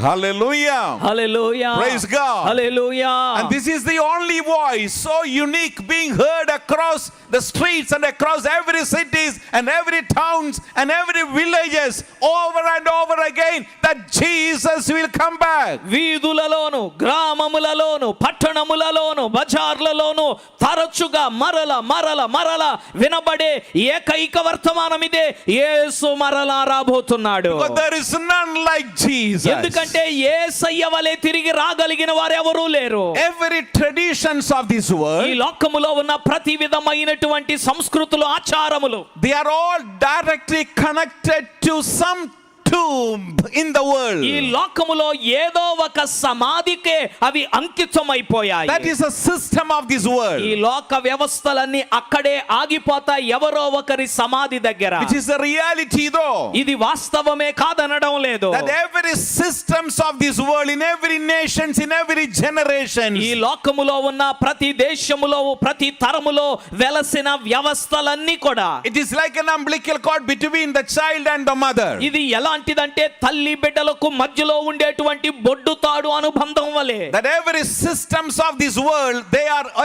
Hallelujah. Hallelujah. Praise God. Hallelujah. And this is the only voice so unique being heard across the streets and across every cities and every towns and every villages over and over again that Jesus will come back. వీధులలోను గ్రామములలోను పట్టణములలోను బజార్లలోను తరచుగా మరల వినబడే ఏకైక వర్తమానం ఇదే, యేసు మరలా రాబోతున్నాడు. But there is none like Jesus. ఎందుకంటే యేసయ్య వలె తిరిగి రాగలిగిన వారు ఎవరూ లేరు. Every traditions of this ఈ world, లోకములో ఉన్న ప్రతి విధమైనటువంటి సంస్కృతులు ఆచారములు they are all directly connected to some tomb in the world. ఈ లోకములో ఏదో ఒక సమాధికే అవి అంకితమైపోయాయి. That is a system of this world, ఈ లోక వ్యవస్థలన్నీ అక్కడే ఆగిపోతాయి ఎవరో ఒకరి సమాధి దగ్గర. which is a reality though. ఇది వాస్తవమే కాదనడం లేదు. That every systems of this world, in every nations, in every generation, ఈ లోకములో ఉన్న ప్రతి దేశములో ప్రతి తరములో వెలసిన వ్యవస్థలన్నీ కూడా it is like an umbilical cord between the child and the mother. ఇది ఎలాంటిదంటే తల్లి బిడ్డలకు మధ్యలో ఉండేటువంటి బొడ్డు తాడు అనుబంధం వలె. That every systems of this world,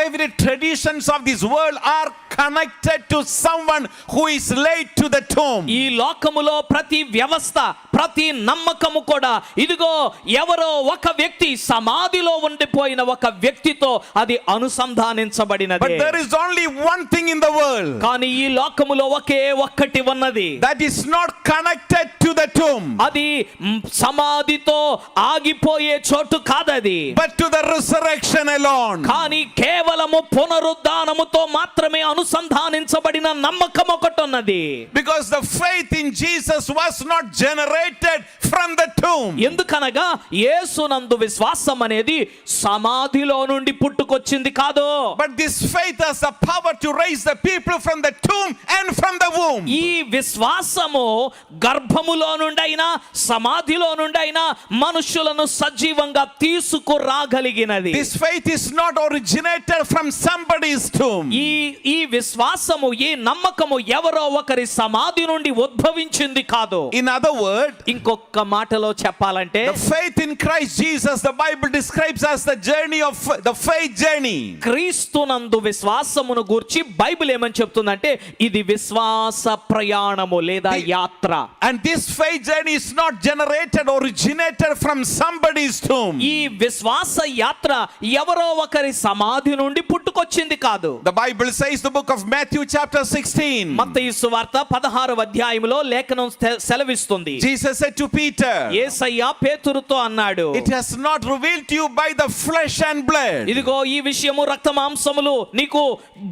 every traditions of this world are connected to someone who is laid to the tomb. ఈ లోకములో ప్రతి వ్యవస్థ ప్రతి నమ్మకము కూడా ఇదిగో ఎవరో ఒక వ్యక్తి సమాధిలో ఉండిపోయిన ఒక వ్యక్తితో అది అనుసంధానించబడినది. But there is only one thing in the world కానీ ఈ లోకములో ఒకే ఒక్కటి ఉన్నది, that is not connected to the tomb, అది సమాధితో ఆగిపోయే చోటు కాదది, but to the resurrection alone. కానీ కేవలము పునరుద్ధానముతో మాత్రమే అనుసంధానించబడిన నమ్మకం ఒకటి ఉన్నది. Because the faith in Jesus was not generated from the tomb. ఎందుకనగా యేసునందు విశ్వాసం అనేది సమాధిలో నుండి పుట్టుకొచ్చింది కాదు. But this faith has the power to raise the people from the tomb and from the womb. ఈ విశ్వాసము గర్భములో నుండైనా సమాధిలో నుండైనా మనుషులను సజీవంగా తీసుకురాగలిగినది. This faith is not originated from somebody's tomb. ఈ విశ్వాసము ఈ నమ్మకము ఎవరో ఒకరి సమాధి నుండి ఉద్భవించింది కాదు. In other words, ఇంకొక మాటలో చెప్పాలంటే the faith in Christ Jesus, the Bible describes as the journey of the faith journey. క్రీస్తునందు విశ్వాసమును గూర్చి బైబిల్ ఏమని చెప్తుందంటే ఇది విశ్వాస ప్రయాణము లేదా యాత్ర. And this faith journey is not originated from somebody's tomb. ఈ విశ్వాస యాత్ర ఎవరో ఒకరి సమాధి నుండి పుట్టుకొచ్చింది కాదు. The Bible says, the book of Matthew chapter 16, మత్తయి సువార్త 16వ అధ్యాయములో లేఖనం సెలవిస్తుంది. Jesus said to Peter, యేసయ్య పేతురుతో అన్నాడు, it has not revealed to you by the flesh and blood, ఇదిగో ఈ విషయము రక్త మాంసములు నీకు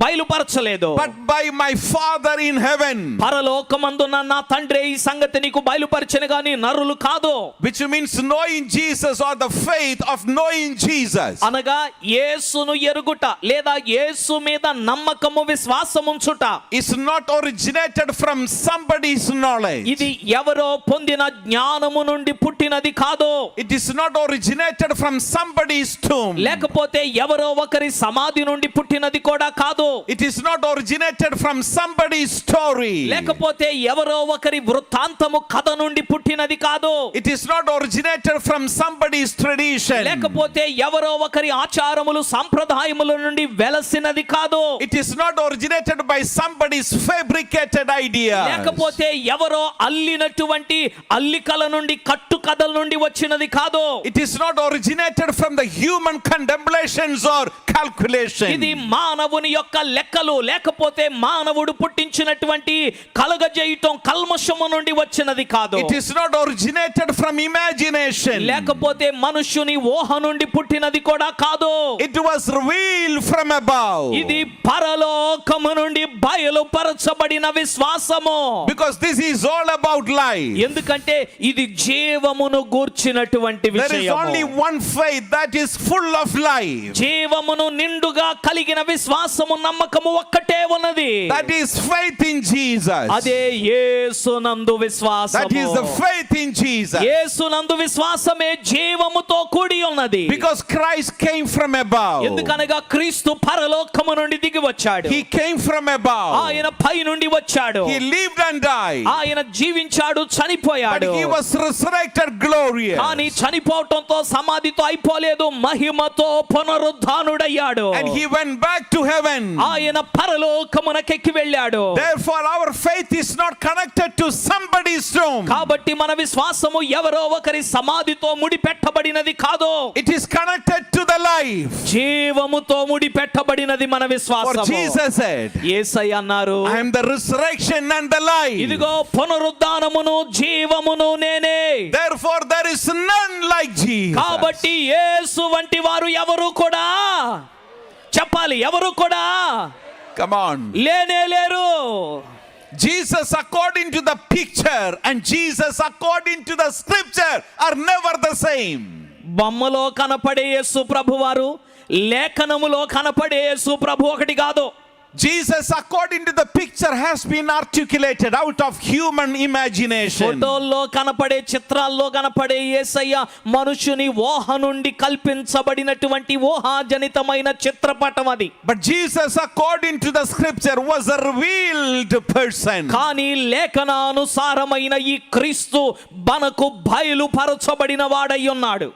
బయలుపరచలేదు, but by my Father in heaven. పరలోకమందున్న నా తండ్రి ఈ సంగతి నీకు బయలుపరచెను గాని నరులు కాదు. Which means knowing Jesus, or the faith of knowing Jesus, అనగా యేసును ఎరుగుట లేదా యేసు మీద నమ్మకము విశ్వాసముంచుట is not originated from somebody's knowledge. ఇది ఎవరో పొందిన జ్ఞానము నుండి పుట్టినది కాదు. It is not originated from somebody's tomb. లేకపోతే ఎవరో ఒకరి సమాధి నుండి పుట్టినది కూడా కాదు. It is not originated from somebody's story. లేకపోతే ఎవరో ఒకరి వృత్తాంతము కథ నుండి పుట్టినది కాదు. It is not originated from somebody's tradition. లేకపోతే ఎవరో ఒకరి ఆచారములు సంప్రదాయముల నుండి వెలసినది కాదు. It is not originated by somebody's fabricated idea. లేకపోతే ఎవరో అల్లినటువంటి అల్లికల నుండి కట్టు కథల నుండి వచ్చినది కాదు. It is not originated from the human contemplations or calculations. ఇది మానవుని యొక్క లెక్కలు లేకపోతే మానవుడు పుట్టించినటువంటి కలగజేయటం కల్మషము నుండి వచ్చినది కాదు. It is not originated from imagination. లేకపోతే మనుష్యుని ఊహ నుండి పుట్టినది కూడా కాదు. It was revealed from above. ఇది పరలోకము నుండి బయలుపరచబడిన విశ్వాసము. Because this is all about life. ఎందుకంటే ఇది జీవమును గూర్చినటువంటి There is only విషయము. one faith that is full of life. జీవమును నిండుగా కలిగిన విశ్వాసము నమ్మకము ఒక్కటే ఉన్నది. That is faith in Jesus. అదే యేసునందు That విశ్వాసము. is the faith in Jesus. యేసునందు విశ్వాసమే జీవముతో కూడి ఉన్నది. Because Christ came from above. ఎందుకనగా క్రీస్తు పరలోకము నుండి దిగి వచ్చాడు. He came from above. ఆయన పై నుండి వచ్చాడు. He lived and died. ఆయన జీవించాడు, But చనిపోయాడు. he was resurrected glorious. కానీ చనిపోవటంతో సమాధితో అయిపోలేదు, మహిమతో పునరుద్ధానుడయ్యాడు. And he went back to heaven. ఆయన పరలోకమునకెక్కి వెళ్ళాడు. Therefore our faith is not connected to somebody's tomb. కాబట్టి మన విశ్వాసము ఎవరో ఒకరి సమాధితో ముడిపెట్టబడినది కాదు. It is connected to the life. జీవముతో ముడిపెట్టబడినది మన For విశ్వాసము. Jesus said, యేసయ్య అన్నారు, I am the resurrection and the life. ఇదిగో పునరుద్ధానమును జీవమును నేనే. Therefore there is none like Jesus. కాబట్టి యేసు వంటి వారు ఎవరు కూడా చెప్పాలి, ఎవరు కూడా Come on. లేనే లేరు. Jesus according to the picture and Jesus according to the scripture are never the same. బొమ్మలో కనపడే యేసు ప్రభువారు లేఖనములో కనపడే యేసు ప్రభు ఒకటి కాదు. Jesus according to the picture has been articulated out of human imagination. ఫోటోల్లో కనపడే చిత్రాల్లో కనపడే యేసయ్య మనుషుని ఊహ నుండి కల్పించబడినటువంటి ఊహాజనితమైన చిత్రపటం అది. But Jesus according to the scripture was a revealed person. కానీ లేఖనానుసారమైన ఈ క్రీస్తు మనకు బయలుపరచబడిన వాడై ఉన్నాడు.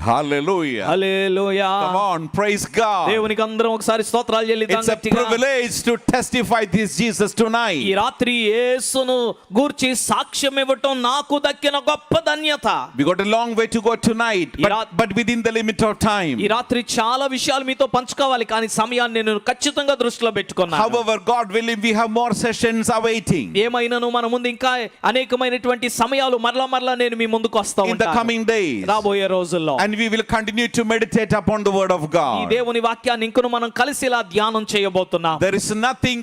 Hallelujah. Hallelujah. Come on, praise God. దేవునికి అందరం ఒకసారి స్తోత్రాలు చెల్లిద్దాం It's a గట్టిగా. privilege to testify this Jesus ఈ tonight. రాత్రి యేసును గూర్చి సాక్ష్యం ఇవ్వటం నాకు దక్కిన గొప్ప ధన్యత. We got a long way to go tonight, but within the limit of time. ఈ రాత్రి చాలా విషయాలు మీతో పంచుకోవాలి, కానీ సమయాన్ని నేను ఖచ్చితంగా దృష్టిలో పెట్టుకున్నాను. However, God willing, we have more sessions awaiting. ఏమైనాను మన ముందు ఇంకా అనేకమైనటువంటి సమయాలు మరలా నేను మీ ముందుకు వస్తా In the ఉంటాను coming days. రాబోయే రోజుల్లో. And we will continue to meditate upon the word of ఈ God. దేవుని వాక్యాన్ని ఇంకను మనం కలిసి ఇలా ధ్యానం చేయబోతున్నాం. There is nothing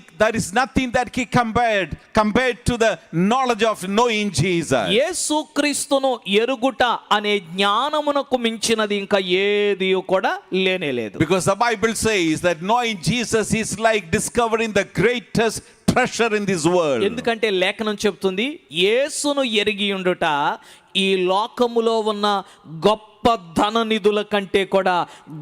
that can compared to the knowledge of knowing Jesus. యేసుక్రీస్తును ఎరుగుట అనే జ్ఞానమునకు మించినది ఇంకా ఏది కూడా లేనే లేదు. Because the Bible says that knowing Jesus is like discovering the greatest treasure in this world. ఎందుకంటే లేఖనం చెప్తుంది యేసును ఎరిగి ఉండుట ఈ లోకములో ఉన్న గొప్ప ధన నిధుల కంటే కూడా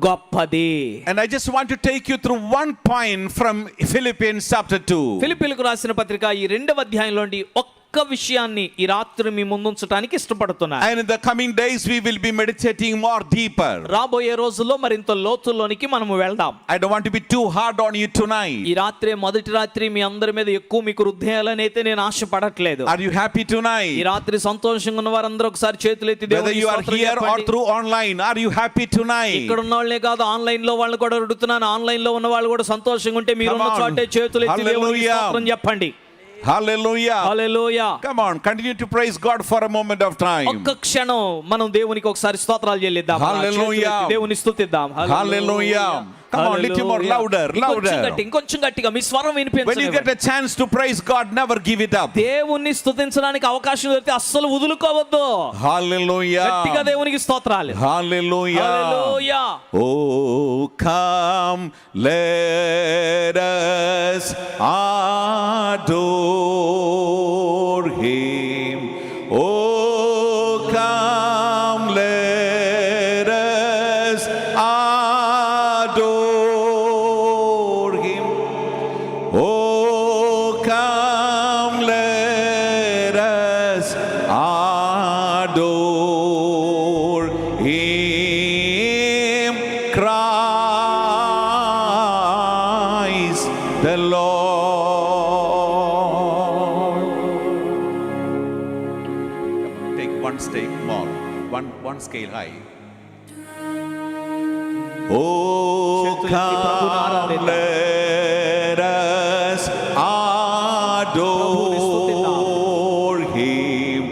గొప్పది. And I just want to take you through one point from Philippians chapter 2. ఫిలిప్పీయులకు రాసిన పత్రిక ఈ 2వ అధ్యాయంలోని ఒక్క విషయాన్ని ఈ రాత్రి మీ ముందుంచడానికి ఇష్టపడుతున్నాను. And in the coming days we will be meditating more deeper. రాబోయే రోజుల్లో మరింత లోతుల్లోనికి మనము వెళ్దాం. I don't want to be too hard on you tonight. ఈ రాత్రి మొదటి రాత్రి మీ అందరి మీద ఎక్కువ మీకు రుద్దేయాలని అయితే నేను ఆశపడట్లేదు. Are you happy ఈ tonight? రాత్రి సంతోషంగా ఉన్న వారందరూ ఒకసారి చేతులెత్తి Whether దేవునికి you are స్తోత్రం here or చెప్పండి. through online, are you happy tonight? ఇక్కడ ఉన్న వాళ్ళే కాదు, ఆన్లైన్ లో వాళ్ళు కూడా అడుగుతున్నాను. ఆన్లైన్ లో ఉన్న వాళ్ళు కూడా సంతోషంగా ఉంటే మీరు ఉన్న Come on. చోటే చేతులెత్తి దేవునికి Hallelujah. స్తోత్రం చెప్పండి. Hallelujah. Hallelujah. Come on, continue to praise God for a moment of time. ఒక్క క్షణం మనం దేవునికి ఒకసారి స్తోత్రాలు చెల్లిద్దాం. Hallelujah. దేవుని స్తుతిద్దాం. Hallelujah. Come on, little more louder. ఇంకొంచెం గట్టిగా మీ స్వరం When you వినిపించండి. get a chance to praise God, never give it up. దేవుణ్ణి స్తుతించడానికి అవకాశం దొరికితే అస్సలు వదులుకోవద్దు. Hallelujah. గట్టిగా దేవునికి స్తోత్రాలు. Hallelujah. Hallelujah. Oh, come, let us adore Him. Oh, come, let us adore Him. Oh, come, let us adore Him. Christ the Lord. one step more, one scale high. Oh, చేతులెత్తి ప్రభువును come, ఆరాధిద్దాం. let us adore Him.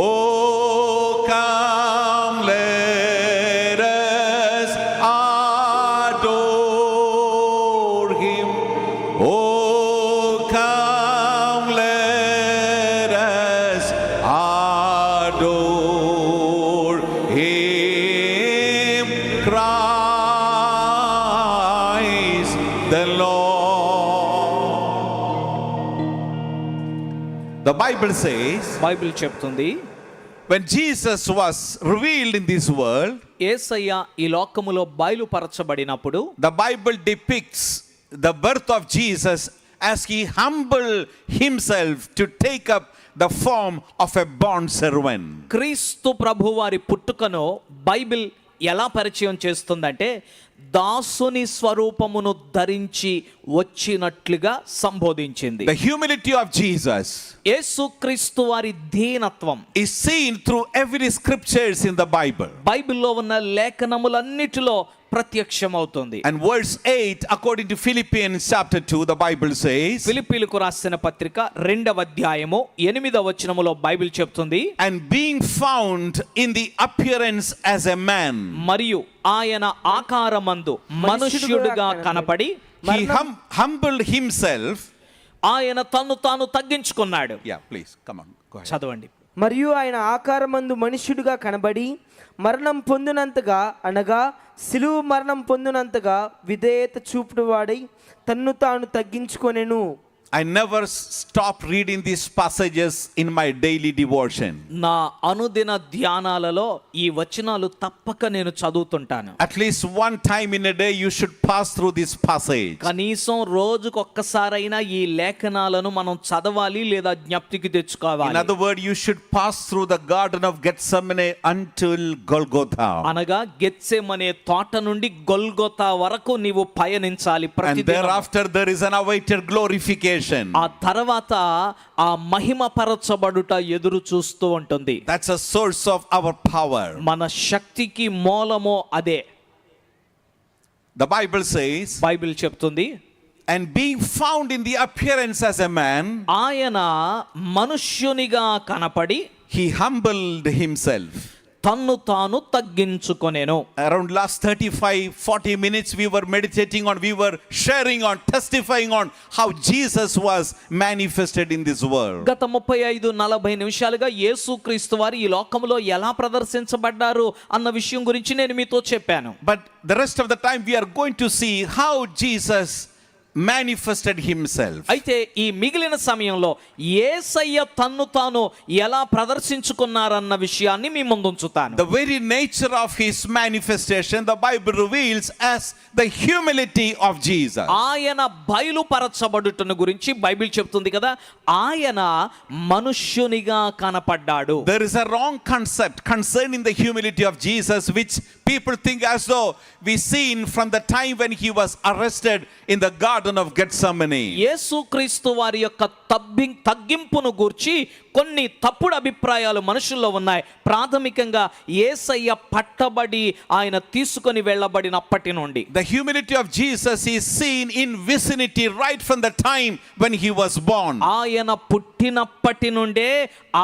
Oh, come, let us adore Him. Oh, come, let us adore Him. Christ the Lord. The Bible says, Bible చెప్తుంది, when Jesus was revealed in this world, యేసయ్య ఈ లోకములో బయలుపరచబడినప్పుడు the Bible depicts the birth of Jesus as he humbled himself to take up the form of a bond servant. క్రీస్తు ప్రభువారి పుట్టుకను బైబిల్ ఎలా పరిచయం చేస్తుందంటే దాసుని స్వరూపమును ధరించి వచ్చినట్లుగా సంబోధించింది. The humility of Jesus యేసుక్రీస్తు వారి దీనత్వం is seen through every scriptures in the Bible. బైబిల్లో ఉన్న లేఖనములన్నిటిలో ప్రత్యక్షమవుతుంది. And verse 8, according to Philippians chapter 2, the Bible says, ఫిలిప్పీలకు రాసిన పత్రిక 2వ అధ్యాయము 8వ వచనములో బైబిల్ చెప్తుంది, and being found in the appearance as a man, మరియు ఆయన ఆకారమందు మనుష్యుడుగా కనపడి he humbled himself. ఆయన తన్ను తాను తగ్గించుకున్నాడు. Yeah, please, come on, go ahead. చదవండి. మరియు ఆయన ఆకారమందు మనుష్యుడిగా కనబడి మరణం పొందినంతగా, అనగా సిలువ మరణం పొందినంతగా విధేయత చూపుడు వాడై తన్ను తాను తగ్గించుకొనెను. I never stop reading these passages in my daily devotion. నా అనుదిన ధ్యానాలలో ఈ వచనాలు తప్పక నేను చదువుతుంటాను. At least one time in a day you should pass through this passage. కనీసం రోజుకొక్కసారైనా ఈ లేఖనాలను మనం చదవాలి లేదా జ్ఞప్తికి In తెచ్చుకోవాలి. other words, you should pass through the garden of Gethsemane until Golgotha. అనగా గెత్సెమనే తోట నుండి గొల్గొతా వరకు నీవు పయనించాలి. And ప్రతిదినం thereafter there is an awaited glorification. ఆ తర్వాత ఆ మహిమ పరచబడుట ఎదురు చూస్తూ ఉంటుంది. That's a source of our power. మన శక్తికి మూలమో అదే. The Bible says, బైబిల్ చెప్తుంది, and being found in the appearance as a man, ఆయన మనుష్యునిగా కనపడి he humbled himself. తన్ను తాను తగ్గించుకొనెను. Around last 35-40 minutes we were meditating on, we were sharing on, testifying on how Jesus was manifested in this world. గత 35-40 నిమిషాలుగా యేసుక్రీస్తు వారు ఈ లోకంలో ఎలా ప్రదర్శించబడ్డారు అన్న విషయం గురించి నేను మీతో చెప్పాను. But the rest of the time we are going to see how Jesus manifested himself. అయితే ఈ మిగిలిన సమయంలో యేసయ్య తన్ను తాను ఎలా ప్రదర్శించుకున్నారన్న విషయాన్ని మీ ముందుంచుతాను. The very nature of his manifestation the Bible reveals as the humility of Jesus. ఆయన బయలుపరచబడుటను గురించి బైబిల్ చెప్తుంది కదా, ఆయన మనుష్యునిగా కనపడ్డాడు. There is a wrong concept concerning the humility of Jesus which people think as though we seen from the time when he was arrested in the garden of Gethsemane. యేసుక్రీస్తు వారి యొక్క తగ్గింపును గూర్చి కొన్ని తప్పుడు అభిప్రాయాలు మనుషుల్లో ఉన్నాయి. ప్రాథమికంగా యేసయ్య పట్టబడి ఆయన తీసుకొని వెళ్ళబడినప్పటి నుండి The humility of Jesus is seen in vicinity right from the time when he was born. ఆయన పుట్టినప్పటి నుండే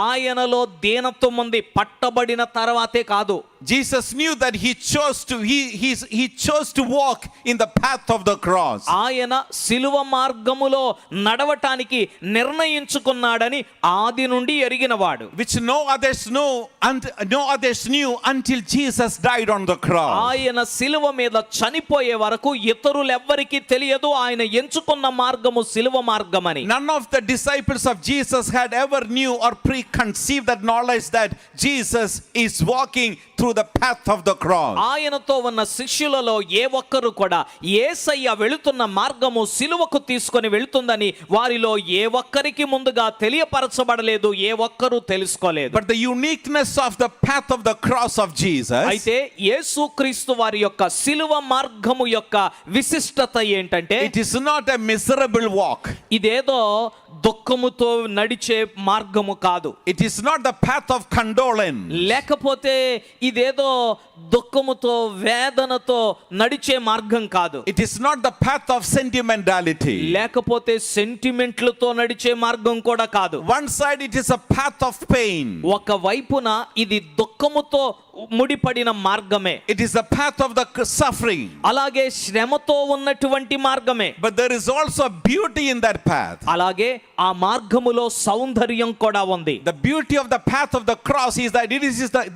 ఆయనలో దీనత్వం ఉంది. పట్టబడిన తర్వాతే కాదు. Jesus knew that he chose to walk in the path of the cross. ఆయన సిలువ మార్గములో నడవటానికి నిర్ణయించుకున్నాడని ఆది నుండి ఎరిగినవాడు. Which no others knew until Jesus died on the cross. ఆయన సిలువ మీద చనిపోయే వరకు ఇతరులెవ్వరికీ తెలియదు ఆయన ఎంచుకున్న మార్గము సిలువ మార్గమని. None of the disciples of Jesus had ever knew or preconceived that knowledge that Jesus is walking through the path of the cross. ఆయనతో ఉన్న శిష్యులలో ఏ ఒక్కరు కూడా యేసయ్య వెళుతున్న మార్గము సిలువకు తీసుకొని వెళుతుందని వారిలో ఏ ఒక్కరికి ముందుగా తెలియపరచబడలేదు, ఏ ఒక్కరూ తెలుసుకోలేదు. But the uniqueness of the path of the cross of Jesus, అయితే యేసుక్రీస్తు వారి యొక్క సిలువ మార్గము యొక్క విశిష్టత ఏంటంటే it is not a miserable walk. ఇదేదో దుఃఖ దుఃఖముతో నడిచే మార్గము కాదు. It is not the path of condolence. లేకపోతే ఇదేదో దుఃఖముతో వేదనతో నడిచే మార్గం కాదు. It is not the path of sentimentality. లేకపోతే సెంటిమెంట్లతో నడిచే మార్గం కూడా కాదు. One side it is a path of pain. ఒక వైపున ఇది దుఃఖముతో ముడిపడిన మార్గమే. It is the path of the suffering. అలాగే శ్రమతో ఉన్నటువంటి మార్గమే. But there is also beauty in that path. అలాగే ఆ మార్గములో సౌందర్యం కూడా ఉంది. The beauty of the path of the cross is that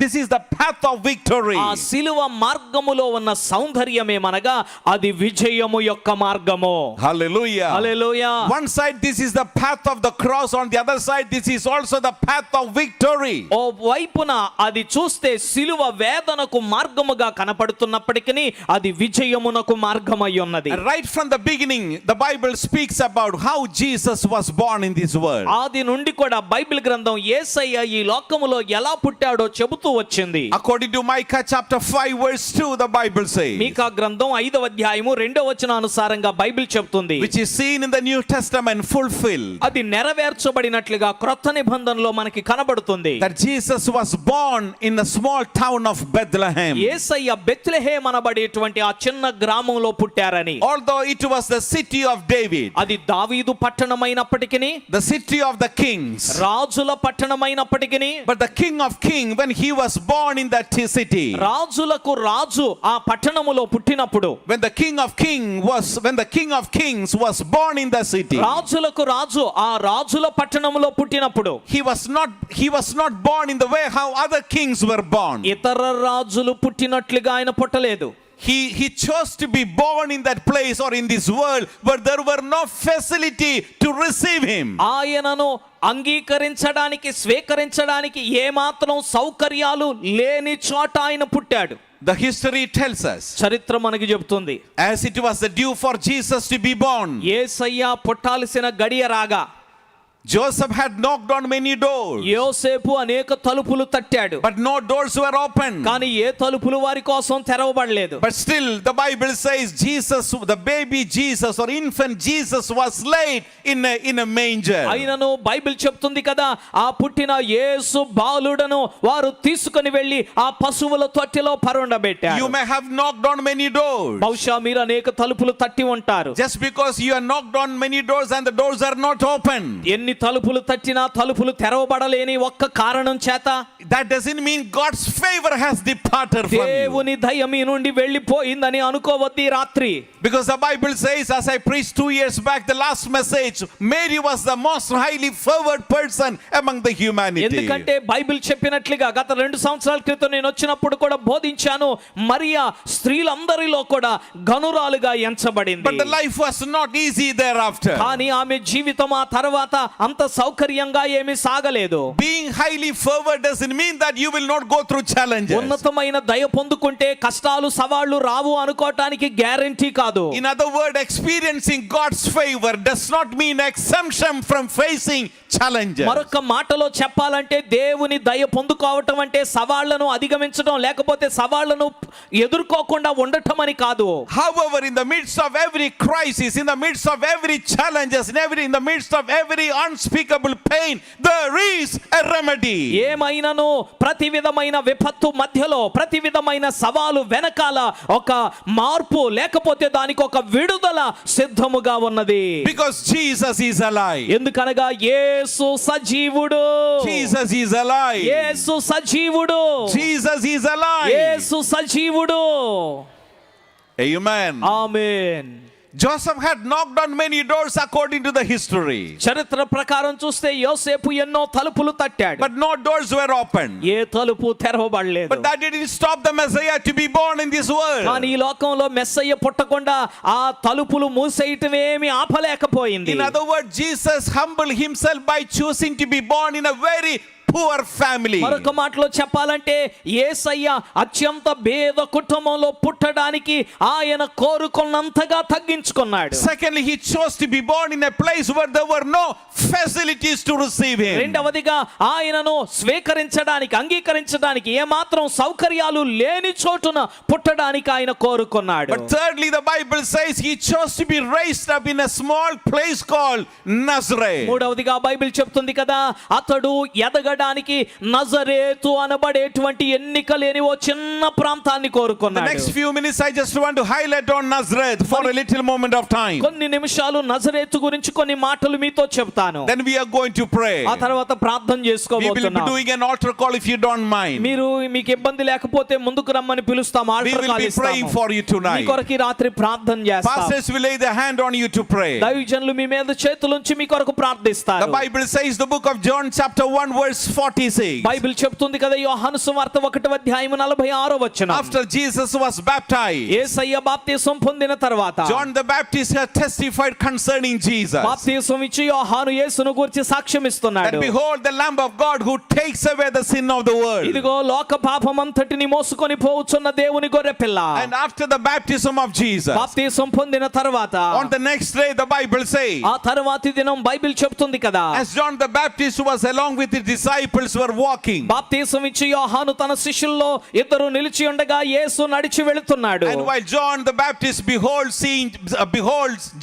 this is the path of victory. ఆ సిలువ మార్గములో ఉన్న సౌందర్యమేమనగా అది విజయము యొక్క మార్గము. Hallelujah. Hallelujah. One side this is the path of the cross, on the other side this is also the path of victory. ఓ వైపున అది చూస్తే సిలువ వేదనకు మార్గముగా కనపడుతున్నప్పటికీ అది విజయమునకు మార్గమై ఉన్నది. And right from the beginning the Bible speaks about how Jesus was born in this world. ఆది నుండి కూడా బైబిల్ గ్రంథం యేసయ్య ఈ లోకములో ఎలా పుట్టాడో చెబుతూ వచ్చింది. According to Micah chapter 5 verse 2, the Bible says, మీకా గ్రంథం 5వ అధ్యాయము 2వ వచనానుసారంగా బైబిల్ చెబుతుంది, which is seen in the New Testament fulfilled, అది నెరవేర్చబడినట్లుగా క్రొత్త నిబంధనలో మనకి కనబడుతుంది. that Jesus was born in a small town of Bethlehem. యేసయ్య బెత్లెహేమ్ అనబడేటువంటి ఆ చిన్న గ్రామంలో పుట్టారని. Although it was the city of David, అది దావీదు పట్టణమైనప్పటికీ, the city of the kings, రాజుల పట్టణమైనప్పటికీ, but the King of Kings, when he was born in that city, రాజులకు రాజు ఆ పట్టణములో పుట్టినప్పుడు, when the King of Kings was born in the city, రాజులకు రాజు ఆ రాజుల పట్టణములో పుట్టినప్పుడు, he was not born in the way how other kings were born. ఇతర రాజులు పుట్టినట్లుగా ఆయన పుట్టలేదు. He chose to be born in that place or in this world where there were no facility to receive him. ఆయనను అంగీకరించడానికి స్వీకరించడానికి ఏమాత్రం సౌకర్యాలు లేని చోట ఆయన పుట్టాడు. The history tells us, చరిత్ర మనకి చెబుతుంది, as it was the due for Jesus to be born, యేసయ్య పుట్టాల్సిన గడియ రాగా Joseph had knocked on many doors, యోసేపు అనేక తలుపులు తట్టాడు, but no doors were open. కానీ ఏ తలుపులు వారి కోసం తెరవబడలేదు. But still the Bible says the baby Jesus or infant Jesus was laid in a manger. అయినను బైబిల్ చెప్తుంది కదా, ఆ పుట్టిన యేసు బాలుడను వారు తీసుకొని వెళ్ళి ఆ పశువుల తొట్టిలో పరుండబెట్టారు. You may have knocked on many doors. బహుశా మీరు అనేక తలుపులు తట్టి ఉంటారు. Just because you have knocked on many doors and the doors are not open, ఎన్ని తలుపులు తట్టినా తలుపులు తెరవబడలేని ఒక్క కారణం చేత, that doesn't mean God's favor has departed from you. దేవుని దయ మీ నుండి వెళ్ళిపోయిందని అనుకోవద్దు ఈ రాత్రి. Because the Bible says, as I preached 2 years back, the last message, Mary was the most highly favored person among the humanity. ఎందుకంటే బైబిల్ చెప్పినట్లుగా గత 2 సంవత్సరాల క్రితం నేను వచ్చినప్పుడు కూడా బోధించాను, మరియా స్త్రీలందరిలో కూడా గనురాలుగా ఎంచబడింది. But the life was not easy thereafter. కానీ ఆమె జీవితం ఆ తర్వాత అంత సౌకర్యంగా ఏమీ సాగలేదు. Being highly favored doesn't mean that you will not go through challenges. ఉన్నతమైన దయ పొందుకుంటే కష్టాలు సవాళ్లు రావు అనుకోవటానికి గ్యారెంటీ కాదు. In other words, experiencing God's favor does not mean exemption from facing challenges. మరొక మాటలో చెప్పాలంటే దేవుని దయ పొందుకోవటం అంటే సవాళ్లను అధిగమించడం లేకపోతే సవాళ్లను ఎదుర్కోకుండా ఉండటం అని కాదు. However, in the midst of every crisis, in the midst of every challenges, in the midst of every unspeakable pain, there is a remedy. ఏమైనను ప్రతి విధమైన విపత్తు మధ్యలో ప్రతి విధమైన సవాలు వెనకాల ఒక మార్పు లేకపోతే దానికి ఒక విడుదల సిద్ధముగా ఉన్నది. Because Jesus is alive. ఎందుకనగా యేసు సజీవుడు. Jesus is alive. యేసు సజీవుడు. Jesus is alive. యేసు సజీవుడు. Amen. Amen. Joseph had knocked on many doors according to the history. చరిత్ర ప్రకారం చూస్తే యోసేపు ఎన్నో తలుపులు తట్టాడు, But no doors were opened. ఏ తలుపు తెరవబడలేదు. But that didn't stop the Messiah to be born in this world. కానీ ఈ లోకంలో మెస్సయ్య పుట్టకుండా ఆ తలుపులు మూసేయటమేమి ఆపలేకపోయింది. In other words, Jesus humbled himself by choosing to be born in a very poor family. మరొక మాటలో చెప్పాలంటే యేసయ్య అత్యంత పేద కుటుంబంలో పుట్టడానికి ఆయన కోరుకున్నంతగా తగ్గించుకున్నాడు. Secondly, he chose to be born in a place where there were no facilities to receive him. రెండవదిగా ఆయనను స్వీకరించడానికి అంగీకరించడానికి ఏమాత్రం సౌకర్యాలు లేని చోటున పుట్టడానికి ఆయన కోరుకున్నాడు. But thirdly, the Bible says he chose to be raised up in a small place called Nazareth. మూడవదిగా బైబిల్ చెప్తుంది కదా, అతడు ఎదగడానికి నజరేతు అనబడేటువంటి ఎన్నిక లేని ఓ చిన్న ప్రాంతాన్ని The కోరుకున్నాడు. next few minutes I just want to highlight on Nazareth for a little moment of time. కొన్ని నిమిషాలు నజరేతు గురించి కొన్ని మాటలు మీతో చెప్తాను. Then we are going to pray. ఆ తర్వాత ప్రార్థన We will be చేసుకోబోతున్నాం. doing an altar call if you don't mind. మీకు ఇబ్బంది లేకపోతే ముందుకు రమ్మని పిలుస్తాం. We altar will call be praying ఇస్తాము. for you మీ tonight. కొరకు ఈ రాత్రి ప్రార్థన చేస్తాం. Pastors will lay their hand on you to pray. దైవజనులు మీ మీద చేతులుంచి మీ కొరకు The ప్రార్థిస్తారు. Bible says the book of John chapter 1 verse 46. Bible చెప్తుంది కదా, యోహాను సువార్త 1వ అధ్యాయం 46వ వచనం. After Jesus was baptized, యేసయ్య బాప్తిసం పొందిన తర్వాత John the Baptist had testified concerning Jesus. బాప్తిసం ఇచ్చి యోహాను యేసును గురించి సాక్ష్యం ఇస్తున్నాడు. And behold, the Lamb of God who takes away the sin of the world. ఇదిగో లోక పాపమంతటిని మోసుకొని పోవుచున్న దేవుని గొర్రెపిల్ల. And after the baptism of Jesus, బాప్తిసం పొందిన తర్వాత on the next day the Bible says, ఆ తర్వాతి దినం బైబిల్ చెప్తుంది కదా, as John the Baptist was along with his disciples were walking, బాప్తిసం ఇచ్చి యోహాను తన శిష్యుల్లో ఇద్దరు నిలిచి ఉండగా యేసు నడిచి వెళుతున్నాడు. and while John the Baptist beholds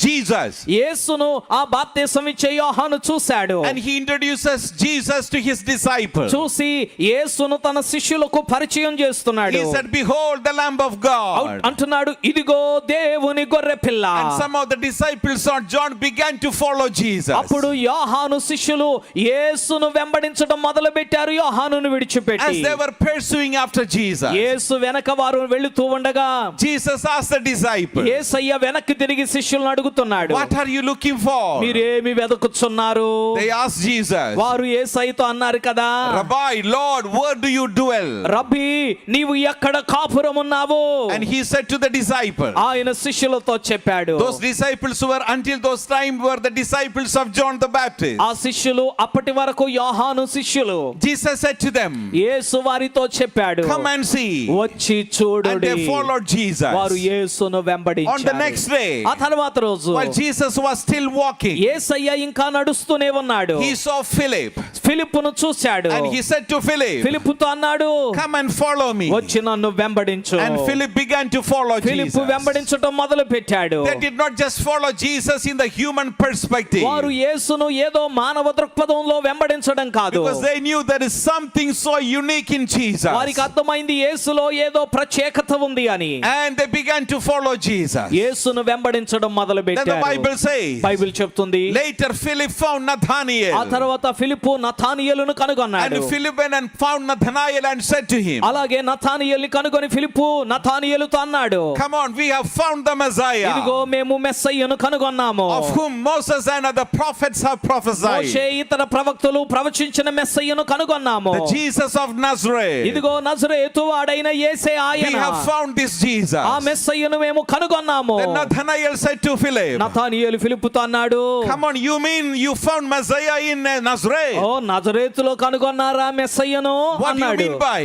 Jesus, యేసును ఆ బాప్తిసం ఇచ్చే యోహాను చూశాడు. and he introduces Jesus to his disciples. చూసి యేసును తన శిష్యులకు పరిచయం చేస్తున్నాడు. He said, behold the Lamb of God. అంటున్నాడు, ఇదిగో దేవుని గొర్రె పిల్ల. And some of the disciples of John began to follow Jesus. అప్పుడు యోహాను శిష్యులు యేసును వెంబడించడం మొదలు పెట్టారు. యోహానును విడిచిపెట్టి As they were pursuing after Jesus, యేసు వెనక వారు వెళుతూ ఉండగా Jesus asked the disciples, యేసయ్య వెనక్కి తిరిగి శిష్యులను అడుగుతున్నాడు, what are you looking for? మీరేమి వెతుకుతున్నారు? They asked Jesus, వారు యేసయ్యతో అన్నారు కదా, Rabbi, Lord, where do you dwell? రబ్బీ, నీవు ఎక్కడ కాపురం ఉన్నావు? And he said to the disciples, ఆయన శిష్యులతో చెప్పాడు. those disciples who were until those time were the disciples of John the Baptist. ఆ శిష్యులు అప్పటి వరకు యోహాను శిష్యులు. Jesus said to them, యేసు వారితో చెప్పాడు, come and see. వచ్చి And చూడుడి. they followed Jesus. వారు యేసును On the వెంబడించారు. next day, ఆ తర్వాత రోజు while Jesus was still walking, యేసయ్య ఇంకా నడుస్తూనే ఉన్నాడు. he saw Philip. ఫిలిప్పును చూశాడు. And he said to Philip, ఫిలిప్పుతో అన్నాడు, come and follow me. వచ్చి నన్ను వెంబడించు. And Philip began to follow Philip Jesus. వెంబడించడం మొదలు పెట్టాడు. They did not just follow Jesus in the human perspective, వారు యేసును ఏదో మానవ దృక్పథంలో వెంబడించడం కాదు. because they knew there is something so unique in Jesus. వారికి అర్థమైంది యేసులో ఏదో ప్రత్యేకత ఉంది అని. And they began to follow Jesus. యేసును వెంబడించడం మొదలు Then the పెట్టారు. Bible says, బైబిల్ చెప్తుంది, later Philip found Nathanael. ఆ తర్వాత ఫిలిప్పు నతానియేలును కనుగొన్నాడు. And Philip went and found Nathanael and said to him, అలాగే నతానియేలుని కనుగొని ఫిలిప్పు నతానియేలుతో అన్నాడు, come on, we have found the Messiah, ఇదిగో మేము మెస్సయ్యను కనుగొన్నాము. of whom Moses and other prophets have prophesied. మోషే ఇతర ప్రవక్తలు ప్రవచించిన మెస్సయ్యను కనుగొన్నాము. The Jesus of Nazareth. ఇదిగో నజరేతు వాడైన యేసే We ఆయన. have found this Jesus. ఆ మెస్సయ్యను మేము కనుగొన్నాము. Then Nathanael said to Philip, Nathanael ఫిలిప్పుతో అన్నాడు, come on, you mean you found Messiah in Nazareth? Oh నజరేతులో కనుగొన్నారా మెస్సయ్యను What do you అన్నాడు. mean by?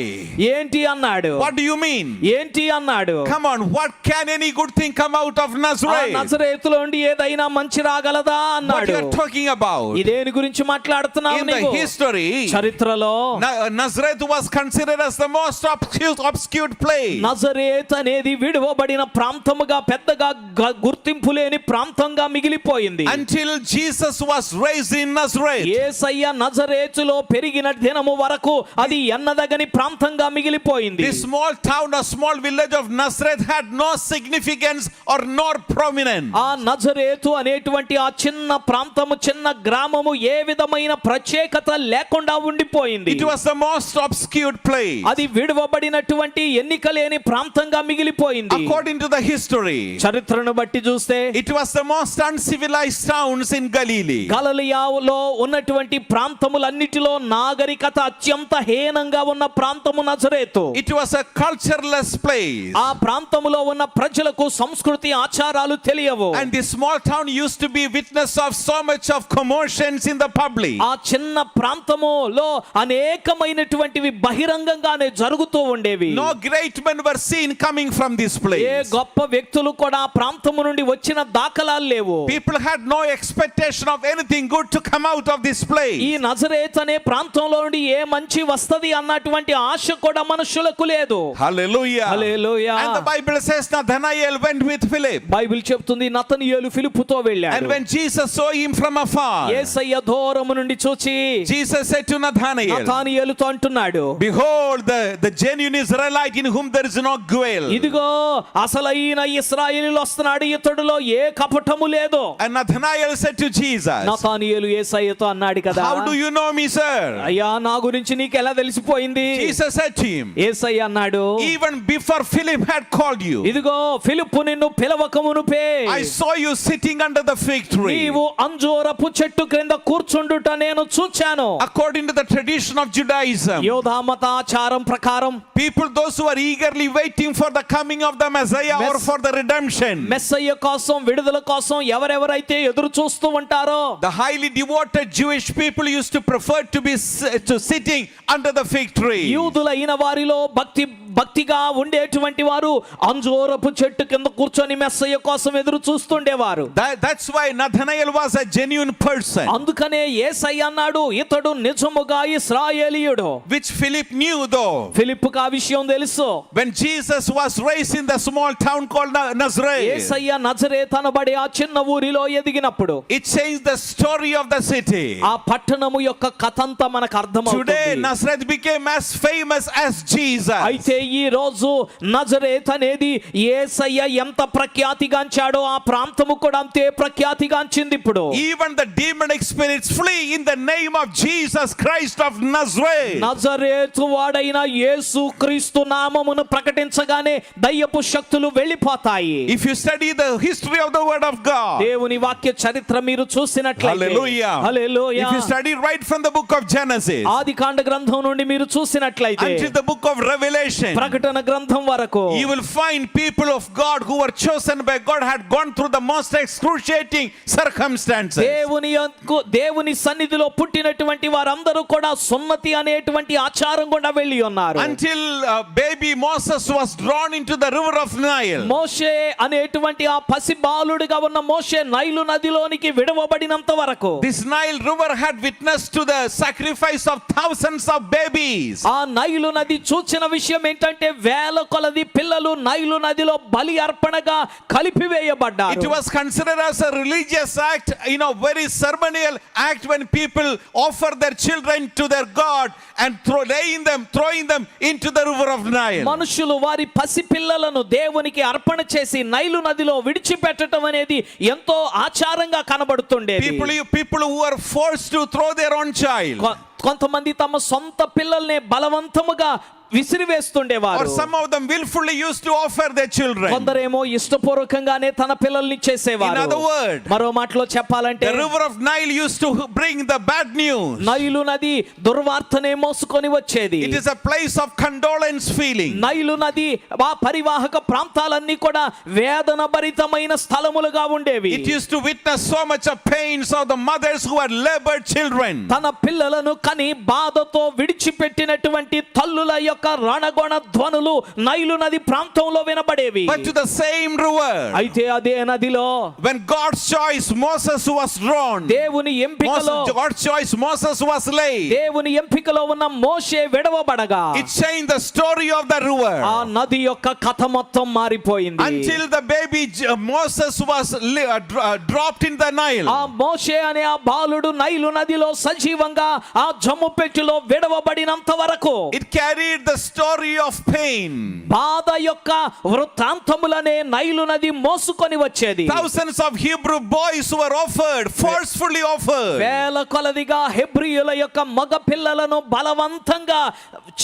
ఏంటి అన్నాడు. What do you mean? ఏంటి అన్నాడు. Come on, what can any good thing come out of ఆ Nazareth? నజరేతులో నుండి ఏదైనా మంచి రాగలదా What అన్నాడు. you are talking about? ఇదేని గురించి మాట్లాడుతున్నావు In the నీవు? history, చరిత్రలో Nazareth was considered as the most obscure place. Nazareth అనేది విడువబడిన ప్రాంతముగా పెద్దగా గుర్తింపు లేని ప్రాంతంగా మిగిలిపోయింది. Until Jesus was raised in Nazareth. యేసయ్య నజరేతులో పెరిగిన దినము వరకు అది ఎన్నదగని ప్రాంతంగా మిగిలిపోయింది. This small town or small village of Nazareth had no significance or nor prominence. ఆ నజరేతు అనేటువంటి ఆ చిన్న ప్రాంతము చిన్న గ్రామము ఏ విధమైన ప్రత్యేకత లేకుండా ఉండిపోయింది. It was the most obscure place. అది విడువబడినటువంటి ఎన్నిక లేని ప్రాంతంగా మిగిలిపోయింది. According to the history, చరిత్రను బట్టి చూస్తే it was the most uncivilized towns in Galilee. గలిలయలో ఉన్నటువంటి ప్రాంతములన్నిటిలో నాగరికత అత్యంత హీనంగా ఉన్న ప్రాంతము నజరేతు. It was a cultureless place. ఆ ప్రాంతములో ఉన్న ప్రజలకు సంస్కృతి ఆచారాలు తెలియవు. And this small town used to be witness of so much of commotions in the public. ఆ చిన్న ప్రాంతములో అనేకమైనటువంటివి బహిరంగంగానే జరుగుతూ ఉండేవి. No great men were seen coming from this A place. గొప్ప వ్యక్తులు కూడా ఆ ప్రాంతము నుండి వచ్చిన దాఖలాలు లేవు. People had no expectation of anything something good to come out of this place. ఈ నజరేత్ అనే ప్రాంతంలో నుండి ఏ మంచి వస్తది అన్నటువంటి ఆశ కూడా మనుషులకు లేదు. Hallelujah. Hallelujah. And the Bible says Nathanael went with Philip. Bible చెప్తుంది నతనీయేలు ఫిలిప్పుతో And వెళ్ళాడు. when Jesus saw him from afar, యేసయ్య దూరము నుండి చూచి Jesus said to Nathanael, నతనీయేలుతో అంటున్నాడు, behold the genuine Israelite in whom there is no guile. ఇదిగో అసలైన ఇశ్రాయేలీయులు వస్తున్నాడు, ఇతడులో ఏ కపటము లేదు. And Nathanael said to Jesus, నతనీయేలు యేసయ్యతో అన్నాడు కదా, how do you know me, sir? అయ్యా నా గురించి నీకు ఎలా తెలిసిపోయింది? Jesus said to him, యేసయ్య అన్నాడు, even before Philip had called you, ఇదిగో ఫిలిప్పు నిన్ను పిలవక మునుపే I saw you sitting under the fig tree. నీవు అంజూరపు చెట్టు క్రింద కూర్చుండుట నేను చూచాను. According to the tradition of Judaism, యోధా మతాచారం ప్రకారం people, those who are eagerly waiting for the coming of the Messiah or for the redemption, Messiah కోసం విడుదల కోసం ఎవరెవరైతే ఎదురు చూస్తూ ఉంటారో the highly devoted Jewish people used to prefer to sitting under the fig tree. యూదులైన వారిలో భక్తిగా ఉండేటువంటి వారు అంజూరపు చెట్టు కింద కూర్చొని మెస్సయ్య కోసం ఎదురు చూస్తుండేవారు. That's why Nathanael was a genuine person, అందుకనే యేసయ్య అన్నాడు, ఇతడు నిజముగా ఇశ్రాయేలీయుడు. which Philip knew though. ఫిలిప్పుకు ఆ విషయం తెలుసు. When Jesus was raised in the small town called Nazareth, Yesayya Nazareth అనబడే ఆ చిన్న ఊరిలో ఎదిగినప్పుడు it changed the story of the city. ఆ పట్టణము యొక్క కథంతా మనకు Today అర్థమవుతుంది. Nazareth became as famous as Jesus. అయితే ఈ రోజు నజరేత్ అనేది యేసయ్య ఎంత ప్రఖ్యాతిగాంచాడో ఆ ప్రాంతము కూడా అంతే ప్రఖ్యాతిగాంచింది. ఇప్పుడు Even the demonic spirits flee in the name of Jesus Christ of Nazareth. నజరేతు వాడైన యేసు క్రీస్తు నామమును ప్రకటించగానే దయ్యపు శక్తులు వెళ్ళిపోతాయి. If you study the history of the word of God, దేవుని వాక్య చరిత్ర మీరు చూసినట్లయితే, hallelujah. Hallelujah, If you study right from the book of Genesis ఆదికాండ గ్రంథం నుండి మీరు చూసినట్లయితే until the book of Revelation, ప్రకటన గ్రంథం వరకు you will find people of God who were chosen by God had gone through the most excruciating circumstances. దేవుని సన్నిధిలో పుట్టినటువంటి వారందరూ కూడా సున్నతి అనేటువంటి ఆచారం గుండా వెళ్ళి ఉన్నారు. Until baby Moses was drawn into the river of Nile. మోషే అనేటువంటి ఆ పసి బాలుడిగా ఉన్న మోషే నైలు నదిలోనికి విడవబడినంత వరకు This Nile river had witnessed to the sacrifice of thousands of babies. ఆ నైలు నది చూచిన విషయం ఏంటంటే వేల కొలది పిల్లలు నైలు నదిలో బలి అర్పణగా కలిపివేయబడ్డారు. It was considered as a religious act, very ceremonial act when people offer their children to their God and throwing them into the river of Nile. మనుషులు వారి పసి పిల్లలను దేవునికి అర్పణ చేసి నైలు నదిలో విడిచిపెట్టడం అనేది ఎంతో ఆచారంగా కనబడుతుండేది. People who were forced to throw their own child. కొంతమంది తమ సొంత పిల్లల్ని బలవంతముగా విసిరివేస్తుండేవారు. Or some of them willfully used to offer their children. కొందరేమో ఇష్టపూర్వకంగానే తన పిల్లల్ని చేసేవారు. In other words, మరో మాటలో చెప్పాలంటే the river of Nile used to bring the bad news. Nile నది దుర్వార్తనే మోసుకొని వచ్చేది. It is a place of condolence feeling. Nile నది ఆ పరివాహక ప్రాంతాలన్నీ కూడా వేదన భరితమైన స్థలములుగా ఉండేవి. It used to witness so much of pains of the mothers who had labored children. తన పిల్లలను కని బాధతో విడిచిపెట్టినటువంటి తల్లుల యొక్క రణగొణ ధ్వనులు నైలు నది ప్రాంతంలో వినబడేవి. But to the same river, అయితే అదే నదిలో when God's choice Moses was drawn, దేవుని ఎంపికలో God's choice Moses was laid, దేవుని ఎంపికలో ఉన్న మోషే విడవబడగా it changed the story of the river. ఆ నది యొక్క కథ మొత్తం మారిపోయింది. Until the baby Moses was dropped in the Nile. ఆ మోషే అనే ఆ బాలుడు నైలు నదిలో సజీవంగా ఆ జమ్ము పెట్టెలో విడవబడినంత వరకు It carried the story of pain. బాధ యొక్క వృత్తాంతములనే నైలు నది మోసుకొని వచ్చేది. Thousands of Hebrew boys were forcefully offered. వేల కొలదిగా హెబ్రీయుల యొక్క మగ పిల్లలను బలవంతంగా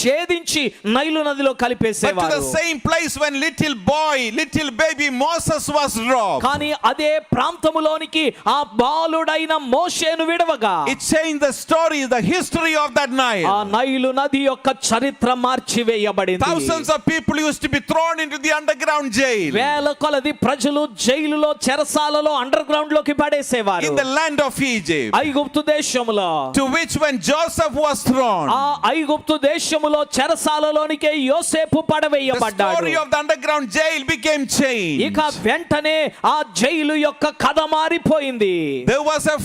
ఛేదించి నైలు నదిలో But to కలిపేసేవారు. the same place when little baby Moses was dropped, కానీ అదే ప్రాంతములోనికి ఆ బాలుడైన మోషేను విడవగా it changed the story, the history of that Nile. ఆ నైలు నది యొక్క చరిత్ర మార్చివేయబడింది. Thousands of people used to be thrown into the underground jail వేల కొలది ప్రజలు జైలులో చెరసాలలో అండర్ గ్రౌండ్ లోకి పడేసేవారు. in the land of Egypt, ఐగుప్తు దేశములో to which when Joseph was thrown, ఆ ఐగుప్తు దేశం దేశములో చెరసాలలోనికే యోసేపు The పడవేయబడ్డాడు. story of the underground jail became changed. ఇక వెంటనే ఆ జైలు యొక్క కథ మారిపోయింది. There was a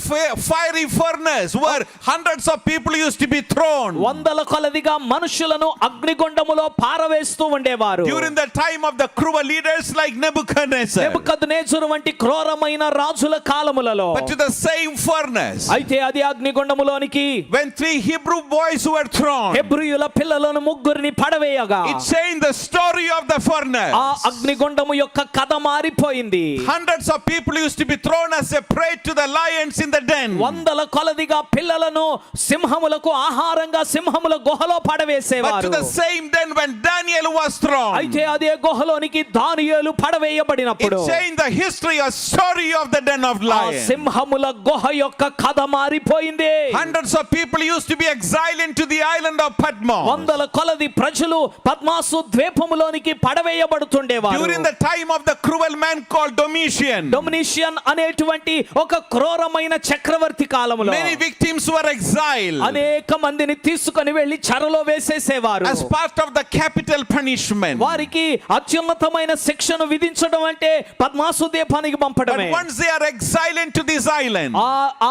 fiery furnace where hundreds of people used to be thrown. వందల కొలదిగా మనుషులను అగ్నిగుండములో పారవేస్తూ ఉండేవారు. During the time of the cruel leaders like Nebuchadnezzar. నెబుకద్నెజరు వంటి క్రూరమైన రాజుల కాలములలో. But to the same furnace. అయితే అది అగ్నిగుండములోనికి When 3 Hebrew boys were thrown. హెబ్రీయుల పిల్లలను ముగ్గురిని పడవేయగా It changed the story of the furnace. ఆ అగ్నిగుండము యొక్క కథ మారిపోయింది. Hundreds of people used to be thrown as a prey to the lions in the den. వందల కొలదిగా పిల్లలను సింహములకు ఆహారంగా సింహముల గుహలో But పడవేసేవారు. to the same den when Daniel was thrown. అయితే అదే గుహలోనికి దానియేలు It పడవేయబడినప్పుడు changed the history, a story of the den of ఆ lions. సింహముల గుహ యొక్క కథ మారిపోయింది. Hundreds of people used to be exiled into the island of Patmos. వందల కొలది ప్రజలు పద్మాసు ద్వీపములోనికి పడవేయబడుతుండేవారు. During the time of the cruel man called Domitian. డొమినిషియన్ అనేటువంటి ఒక క్రూరమైన చక్రవర్తి కాలములో Many victims were exiled అనేక మందిని తీసుకొని వెళ్లి చెరలో వేసేసేవారు. as part of the capital punishment. వారికి అత్యున్నతమైన శిక్షను విధించడం అంటే పద్మాసు ద్వీపానికి But పంపడమే. once they are exiled into this island,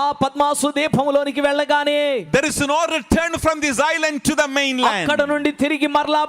ఆ పద్మాసు ద్వీపములోనికి వెళ్ళగానే there is no return from this island to the mainland. అక్కడ నుండి తిరిగి మరలా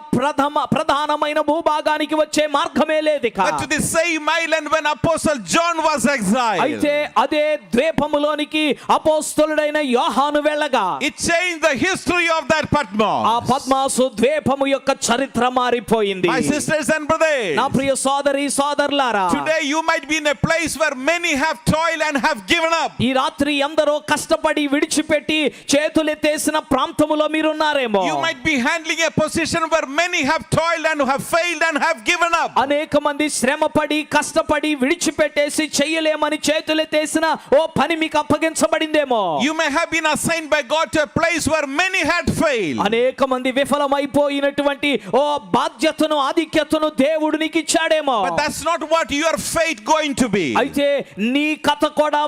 ప్రధానమైన భూభాగానికి వచ్చే మార్గమే లేదు ఇక. But to the same island when Apostle John was exiled, అయితే అదే ద్వీపములోనికి అపోస్తలుడైన యోహాను వెళ్ళగా it changed the history of that ఆ Patmos. పద్మాసు ద్వీపము యొక్క చరిత్ర మారిపోయింది. My sisters and brothers, నా ప్రియ సోదరి సోదరులారా, today you might be in a place where many have toiled and have given up. ఈ రాత్రి ఎందరో కష్టపడి విడిచిపెట్టి చేతులెత్తేసిన ప్రాంతములో మీరున్నారేమో. You might be handling a position where many have toiled and have failed and have given up. అనేక మంది శ్రమపడి కష్టపడి విడిచిపెట్టేసి చెయ్యలేమని చేతులెత్తేసిన ఓ పని మీకు అప్పగించబడిందేమో. You may have been assigned by God to a place where many had failed. అనేక మంది విఫలమైపోయినటువంటి ఓ బాధ్యతను ఆధిక్యతను దేవుడు నీకు ఇచ్చాడేమో. But that's not what your fate going to be. అయితే నీ కథ కూడా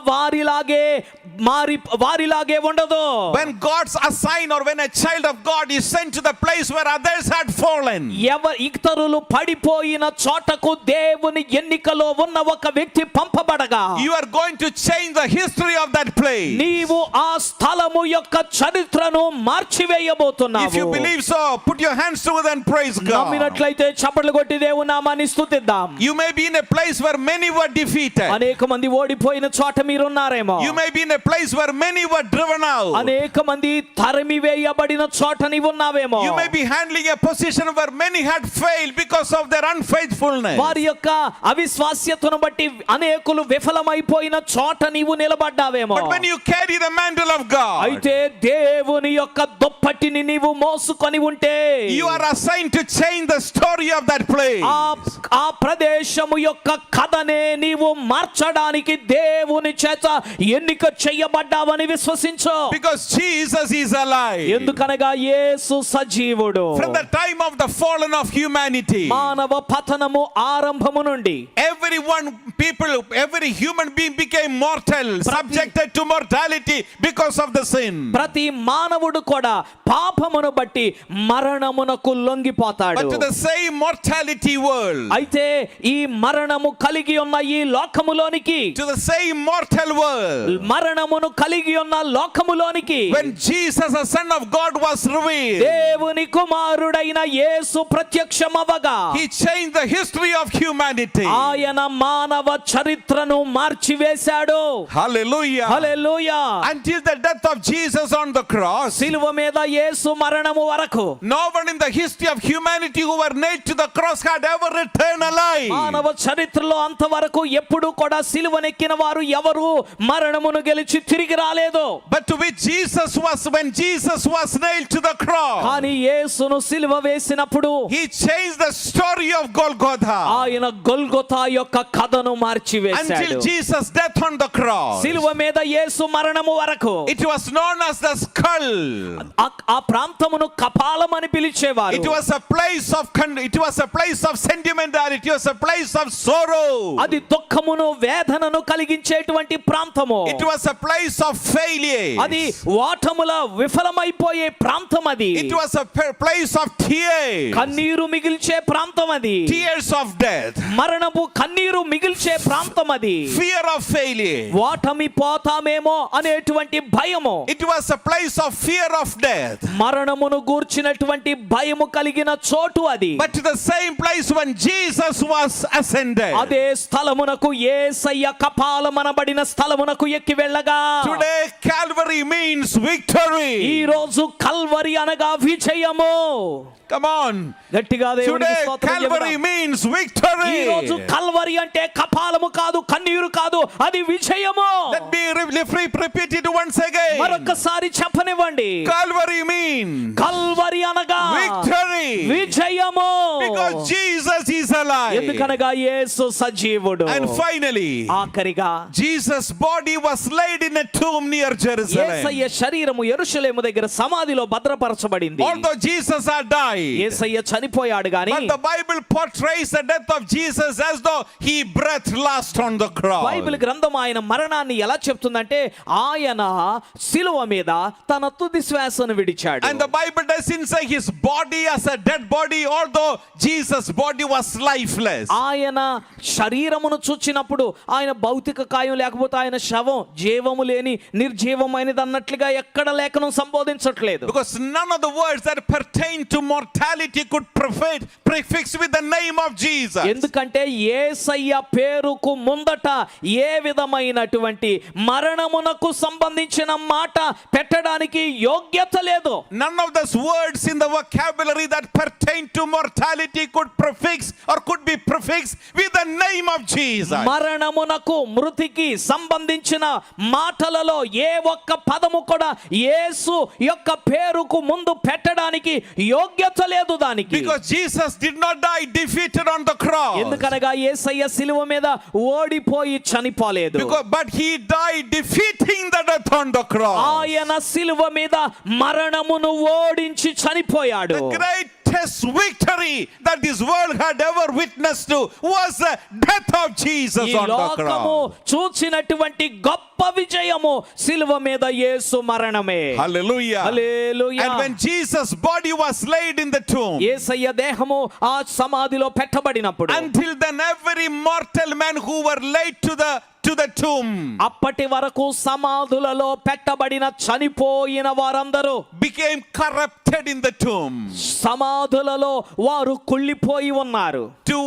వారిలాగే ఉండదు. When God's assigned or when a child of God is sent to the place where others had fallen, ఇతరులు పడిపోయిన చోటకు దేవుని ఎన్నికలో ఉన్న ఒక వ్యక్తి పంపబడగా you are going to change the history of that place. నీవు ఆ స్థలము యొక్క చరిత్రను మార్చివేయబోతున్నావు. If you believe so, put your hands together and praise God. నమ్మినట్లయితే చప్పట్లు కొట్టి దేవుని నామాన్ని స్తుతిద్దాం. You may be in a place where many were defeated. అనేక మంది ఓడిపోయిన చోట మీరున్నారేమో. You may be in a place where many were driven out. అనేక మంది తరిమి వేయబడిన చోట నీవు ఉన్నావేమో. You may be handling a position where many had failed because of their unfaithfulness. వారి యొక్క అవిశ్వాస్యతను బట్టి అనేకులు విఫలమైపోయిన చోట నీవు నిలబడ్డావేమో. But when you carry the mantle of God, అయితే దేవుని యొక్క దుప్పటిని నీవు మోసుకొని ఉంటే you are assigned to change the story of that place. ఆ ప్రదేశము యొక్క కథనే నీవు మార్చడానికి దేవుని చేత ఎన్నిక చేయబడ్డావని విశ్వసించు. Because Jesus is alive. ఎందుకనగా యేసు సజీవుడు. From the time of the fallen of humanity, మానవ పతనము ఆరంభము నుండి every human being became mortal, subjected to mortality because of the sin. ప్రతి మానవుడు కూడా పాపమును బట్టి మరణమునకు లొంగిపోతాడు. But to the same mortality world, అయితే ఈ మరణము కలిగి ఉన్న ఈ లోకములోనికి, to the same mortal world, మరణమును కలిగి ఉన్న లోకములోనికి when Jesus, the Son of God, was revealed, దేవుని కుమారుడైన యేసు ప్రత్యక్షమవగా he changed the history of humanity. ఆయన మానవ చరిత్రను మార్చివేశాడు. Hallelujah. Hallelujah. Until the death of Jesus on the cross, సిలువ మీద యేసు మరణము వరకు no one in the history of humanity who were nailed to the cross had ever returned alive. మానవ చరిత్రలో అంతవరకు ఎప్పుడు కూడా సిలువనెక్కిన వారు ఎవరు మరణమును గెలిచి తిరిగి రాలేదు. But to which when Jesus was nailed to the cross, కానీ యేసును సిలువ వేసినప్పుడు he changed the story of Golgotha. ఆయన గొల్గొతా యొక్క కథను Until మార్చివేశాడు. Jesus' death on the cross, సిలువ మీద యేసు మరణము వరకు it was known as the skull. ఆ ప్రాంతమును కపాలం అని పిలిచేవారు. It was a place of sentimentality. It was a place of sorrow. అది దుఃఖమును వేదనను కలిగించేటువంటి ప్రాంతము. It was a place of failure. అది ఓటముల విఫలమైపోయే ప్రాంతం అది. It was a place of tears. కన్నీరు మిగిల్చే ప్రాంతం అది. Tears of death. మరణపు కన్నీరు మిగిల్చే ప్రాంతం అది. Fear of failure. ఓటమి పోతామేమో అనేటువంటి భయము. It was a place of fear of death. మరణమును గూర్చినటువంటి భయము కలిగిన చోటు అది. But to the same place when Jesus was ascended. అదే స్థలమునకు యేసయ్య కపాలమనబడిన స్థలమునకు ఎక్కి వెళ్ళగా Today Calvary means victory. ఈ రోజు కల్వరి అనగా విజయము. Come on. గట్టిగా దేవునికి Today స్తోత్రం Calvary చెబుదాం. means victory. ఈ రోజు కల్వరి అంటే కపాలము కాదు, కన్నీరు కాదు, అది విజయము. Let me repeat it once again. మరొకసారి చెప్పనివ్వండి. Calvary means కల్వరి అనగా victory. Vijayamu. Because Jesus is alive. ఎందుకనగా యేసు సజీవుడు. And finally, ఆఖరిగా Jesus' body was laid in a tomb near Jerusalem. యేసయ్య శరీరము యెరూషలేము దగ్గర సమాధిలో భద్రపరచబడింది. Although Jesus had died, యేసయ్య చనిపోయాడు గాని but the Bible portrays the death of Jesus as though he breathed last on the cross. Bible గ్రంథం ఆయన మరణాన్ని ఎలా చెప్తుందంటే ఆయన శిలువ మీద తన తుది శ్వాసను విడిచాడు. And the Bible doesn't say his body as a dead body, although Jesus' body was lifeless. ఆయన శరీరమును చూచినప్పుడు ఆయన భౌతిక కాయం లేకపోతే ఆయన శవం జీవము లేని నిర్జీవమైనది అన్నట్లుగా ఎక్కడ లేఖనం సంబోధించట్లేదు. Because none of the words that pertain to mortality could prefix with the name of Jesus. ఎందుకంటే యేసయ్య పేరుకు ముందట ఏ విధమైనటువంటి మరణమునకు సంబంధించిన మాట పెట్టడానికి యోగ్యత లేదు. None of those words in the vocabulary that pertain to mortality could prefix or could be prefixed with the name of Jesus. మరణమునకు మృతికి సంబంధించిన మాటలలో ఏ ఒక్క పదము కూడా యేసు యొక్క పేరుకు ముందు పెట్టడానికి యోగ్యత లేదు దానికి. Because Jesus did not die defeated on the cross. ఎందుకనగా యేసయ్య శిలువ మీద ఓడిపోయి చనిపోలేదు. But he died defeating the death on the cross. ఆయన శిలువ మీద మరణమును ఓడించి చనిపోయాడు. The greatest victory that this world had ever witnessed to was the death of Jesus ఈ on the లోకము cross. చూచినటువంటి గొప్ప విజయము శిలువ మీద యేసు మరణమే. Hallelujah. Hallelujah. And when Jesus' body was laid in the tomb, యేసయ్య దేహము ఆ సమాధిలో పెట్టబడినప్పుడు until then every mortal man who were laid to the tomb అప్పటి వరకు సమాధులలో పెట్టబడిన చనిపోయిన వారందరూ became corrupted in the tomb. సమాధులలో వారు కుళ్ళిపోయి ఉన్నారు. To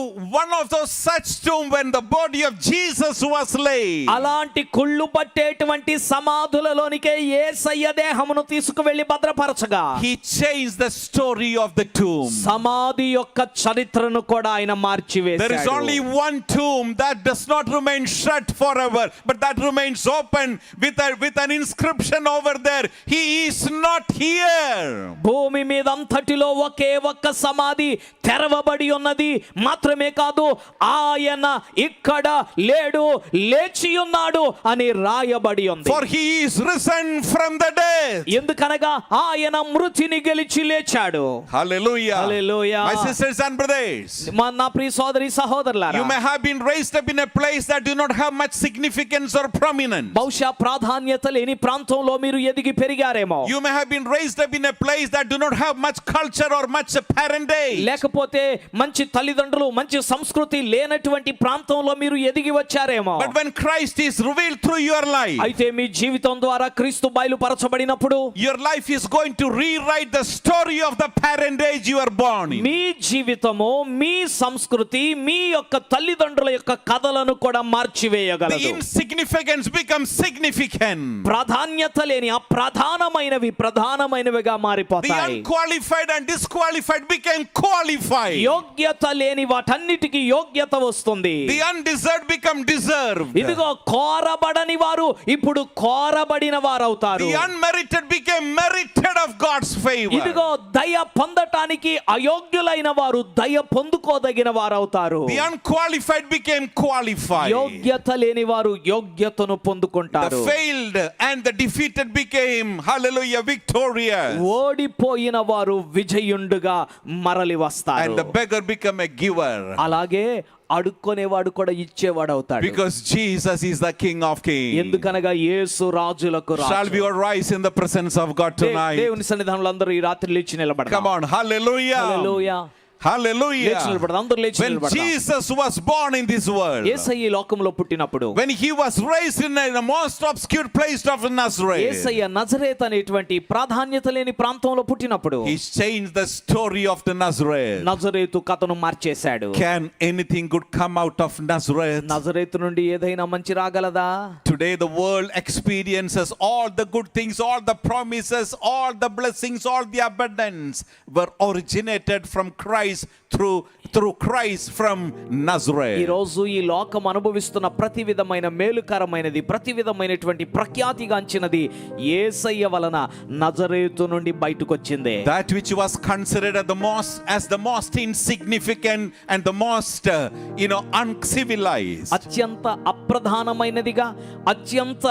one of those such tomb when the body of Jesus was laid, అలాంటి కుళ్ళు పట్టేటువంటి సమాధులలోనికే యేసయ్య దేహమును తీసుకువెళ్లి భద్రపరచగా he changed the story of the tomb. సమాధి యొక్క చరిత్రను కూడా ఆయన There is మార్చివేశాడు. only one tomb that does not remain shut forever, but that remains open with an inscription over there. He is not here. భూమి మీద అంతటిలో ఒకే ఒక్క సమాధి తెరవబడి ఉన్నది. మాత్రమే కాదు ఆయన ఇక్కడ లేడు, లేచి ఉన్నాడు అని రాయబడి ఉంది. For he is risen from the dead. ఎందుకనగా ఆయన మృతిని గెలిచి లేచాడు. Hallelujah. Hallelujah. My sisters and brothers, నా ప్రియ సోదరి సహోదరులారా, you may have been raised up in a place that do not have much significance or prominence. బహుశా ప్రాధాన్యత లేని ప్రాంతంలో మీరు ఎదిగి పెరిగారేమో. You may have been raised up in a place that do not have much culture or much parentage. లేకపోతే మంచి తల్లిదండ్రులు మంచి సంస్కృతి లేనటువంటి ప్రాంతంలో మీరు ఎదిగి వచ్చారేమో. But when Christ is revealed through your life, అయితే మీ జీవితం ద్వారా క్రీస్తు బయలుపరచబడినప్పుడు your life is going to rewrite the story of the parentage you are born in. మీ జీవితము మీ సంస్కృతి మీ యొక్క తల్లిదండ్రుల యొక్క కథలను కూడా The మార్చివేయగలదు. insignificance becomes significant. ప్రాధాన్యత లేని ప్రధానమైనవిగా The మారిపోతాయి. unqualified and disqualified became qualified. యోగ్యత లేని వాటన్నిటికీ యోగ్యత వస్తుంది. The undeserved become deserved. ఇదిగో కోరబడని వారు ఇప్పుడు కోరబడిన వారవుతారు. The unmerited became merited of God's favor. ఇదిగో దయ పొందటానికి అయోగ్యులైన వారు దయ పొందుకోదగిన వారవుతారు. The unqualified became qualified. యోగ్యత లేని వారు యోగ్యతను పొందుకుంటారు. The failed and the defeated became, hallelujah, victorious. ఓడిపోయిన వారు విజయుండుగా మరలి వస్తారు. And the beggar became a giver. అలాగే అడుక్కునేవాడు కూడా ఇచ్చేవాడు అవుతాడు. Because Jesus is the King of Kings. ఎందుకనగా యేసు రాజులకు Shall we Raju. all rise in the presence of God tonight? దేవుని సన్నిధానంలో అందరూ ఈ రాత్రి లేచి నిలబడదాం. Come on, hallelujah. Hallelujah. Hallelujah. లేచి నిలబడదాం. అందరూ లేచి When నిలబడదాం. Jesus was born in this world, యేసయ్య ఈ లోకంలో పుట్టినప్పుడు, when he was raised in the most obscure place of Nazareth, Yesayya Nazareth అనేటువంటి ప్రాధాన్యత లేని ప్రాంతంలో పుట్టినప్పుడు he changed the story of the Nazareth. నజరేతు కథను మార్చేశాడు. Can anything good come out of Nazareth? నజరేతు నుండి ఏదైనా మంచి రాగలదా? Today the world experiences all the good things, all the promises, all the blessings, all the abundance were originated from Christ through Christ from ఈ Nazareth. రోజు ఈ లోకం అనుభవిస్తున్న ప్రతి విధమైన మేలుకరమైనది, ప్రతి విధమైనటువంటి ప్రఖ్యాతిగాంచినది యేసయ్య వలన నజరేతు నుండి బయటకు వచ్చింది. That which was considered as the most insignificant and the most uncivilized, అత్యంత అప్రధానమైనదిగా, అత్యంత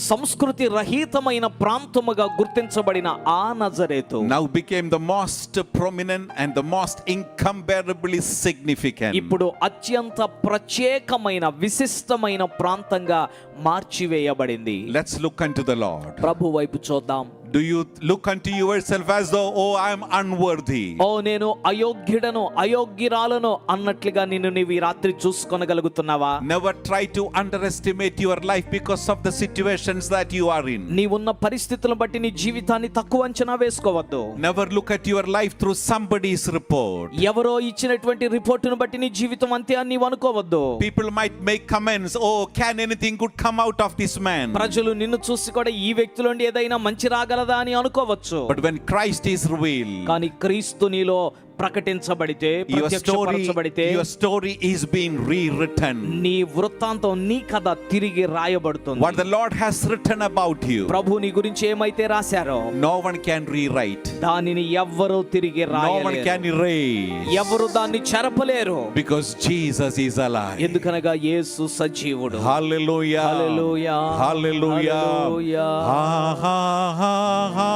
సంస్కృతి రహితమైన ప్రాంతముగా గుర్తించబడిన ఆ నజరేతు now became the most prominent and the most incomparably significant. ఇప్పుడు అత్యంత ప్రత్యేకమైన విశిష్టమైన ప్రాంతంగా మార్చివేయబడింది. Let's look unto the Lord. ప్రభు వైపు చూద్దాం. Do you look unto yourself as though, oh, I am unworthy? ఓ నేను అయోగ్యుడను, అయోగ్యురాలను అన్నట్లుగా నిన్ను నీవు ఈ రాత్రి చూసుకొనగలుగుతున్నావా? Never try to underestimate your life because of the situations that you are in. నీవున్న పరిస్థితులను బట్టి నీ జీవితాన్ని తక్కువ అంచనా వేసుకోవద్దు. Never look at your life through somebody's report. ఎవరో ఇచ్చినటువంటి రిపోర్టును బట్టి నీ జీవితం అంతే అని నీవు అనుకోవద్దు. People might make comments, oh, can anything good come out of this man? ప్రజలు నిన్ను చూసి కూడా ఈ వ్యక్తి నుండి ఏదైనా మంచి రాగలదా అని అనుకోవచ్చు. But when Christ is revealed, కానీ క్రీస్తు నీలో ప్రకటించబడితే, ప్రత్యక్షపరచబడితే, your story is being rewritten. నీ వృత్తాంతం, నీ కథ తిరిగి రాయబడుతుంది. What the Lord has written about you, ప్రభు నీ గురించి ఏమైతే రాశారో no one can rewrite. దానిని ఎవ్వరూ తిరిగి No one రాయలేరు. can erase. ఎవరు దాన్ని చెరపలేరు. Because Jesus is alive. ఎందుకనగా యేసు సజీవుడు. Hallelujah. హల్లెలూయా. Hallelujah. హల్లెలూయా. Ha ha ha ha.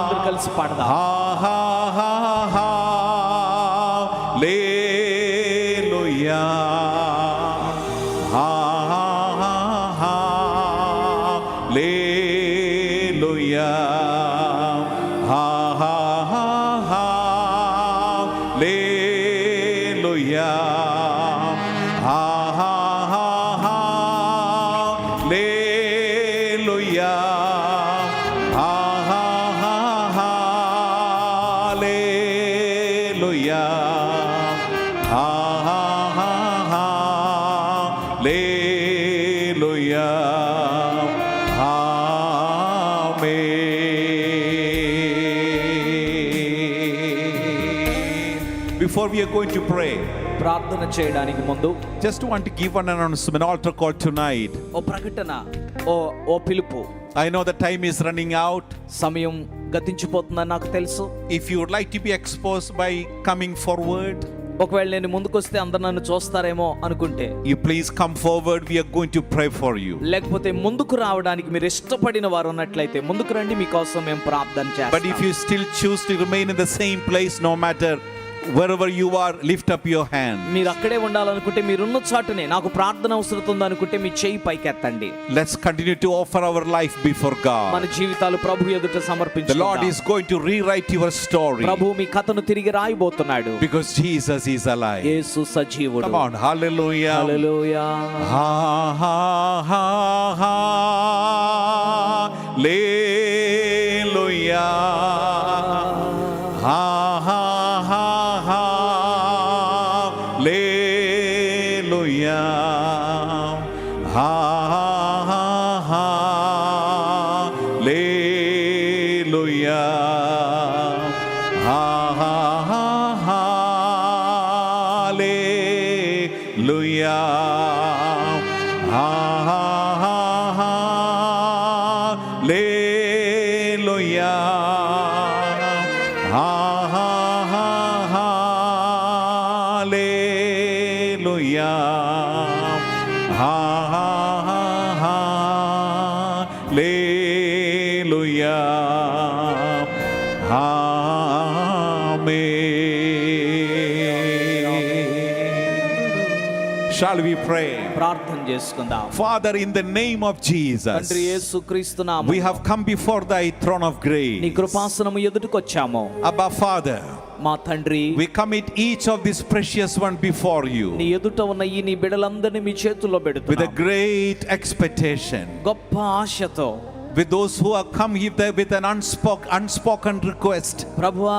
అందరూ కలిసి పాడదాం. Ha ha ha ha. Hallelujah. Ha ha ha ha. Hallelujah. Ha ha ha ha. Hallelujah. Ha ha ha ha. Hallelujah. Ha ha ha ha. Hallelujah. Ha ha ha ha. Hallelujah. Amen. Before we are going to pray, ప్రార్థన చేయడానికి ముందు just want to give one announcement, altar call tonight. ఓ ప్రకటన, ఓ పిలుపు. I know the time is running out. సమయం గతించిపోతుందని నాకు తెలుసు. If you would like to be exposed by coming forward, ఒకవేళ నేను ముందుకొస్తే అందరు నన్ను చూస్తారేమో అనుకుంటే, you please come forward. We are going to pray for you. లేకపోతే ముందుకు రావడానికి మీరు ఇష్టపడిన వారు ఉన్నట్లయితే ముందుకు రండి, మీకోసం మేము ప్రార్థన But if చేస్తాం. you still choose to remain in the same place, no matter wherever you are, lift up your hand. మీరు అక్కడే ఉండాలనుకుంటే, మీరున్న చాటునే నాకు ప్రార్థన అవసరం ఉందనుకుంటే మీ చేయి పైకెత్తండి. Let's continue to offer our life before God. మన జీవితాలు ప్రభు ఎదుట The Lord సమర్పించుకుందాం. is going to rewrite your story ప్రభు మీ కథను తిరిగి రాయబోతున్నాడు. because Jesus is alive. యేసు సజీవుడు. Come on, hallelujah. Hallelujah. Ha ha ha ha. Hallelujah. Ha ha ha ha. Hallelujah. Ha ha ha ha. Hallelujah. Ha ha ha ha. Hallelujah. Ha ha ha ha. Hallelujah. Ha ha ha ha. Hallelujah. Ha ha ha ha. Hallelujah. Amen. Shall we pray? ప్రార్థన చేసుకుందాం. Father, in the name of Jesus, తండ్రి యేసుక్రీస్తు we నామములో have come before thy throne of నీ grace. కృపాసనము ఎదుటకొచ్చాము. Abba, Father, మా తండ్రి, we commit each of these precious one before you నీ ఎదుట ఉన్న ఈ నీ బిడ్డలందరినీ మీ చేతుల్లో with a పెడుతున్నాం. great expectation. గొప్ప ఆశతో With those who have come here with an unspoken request, ప్రభువా,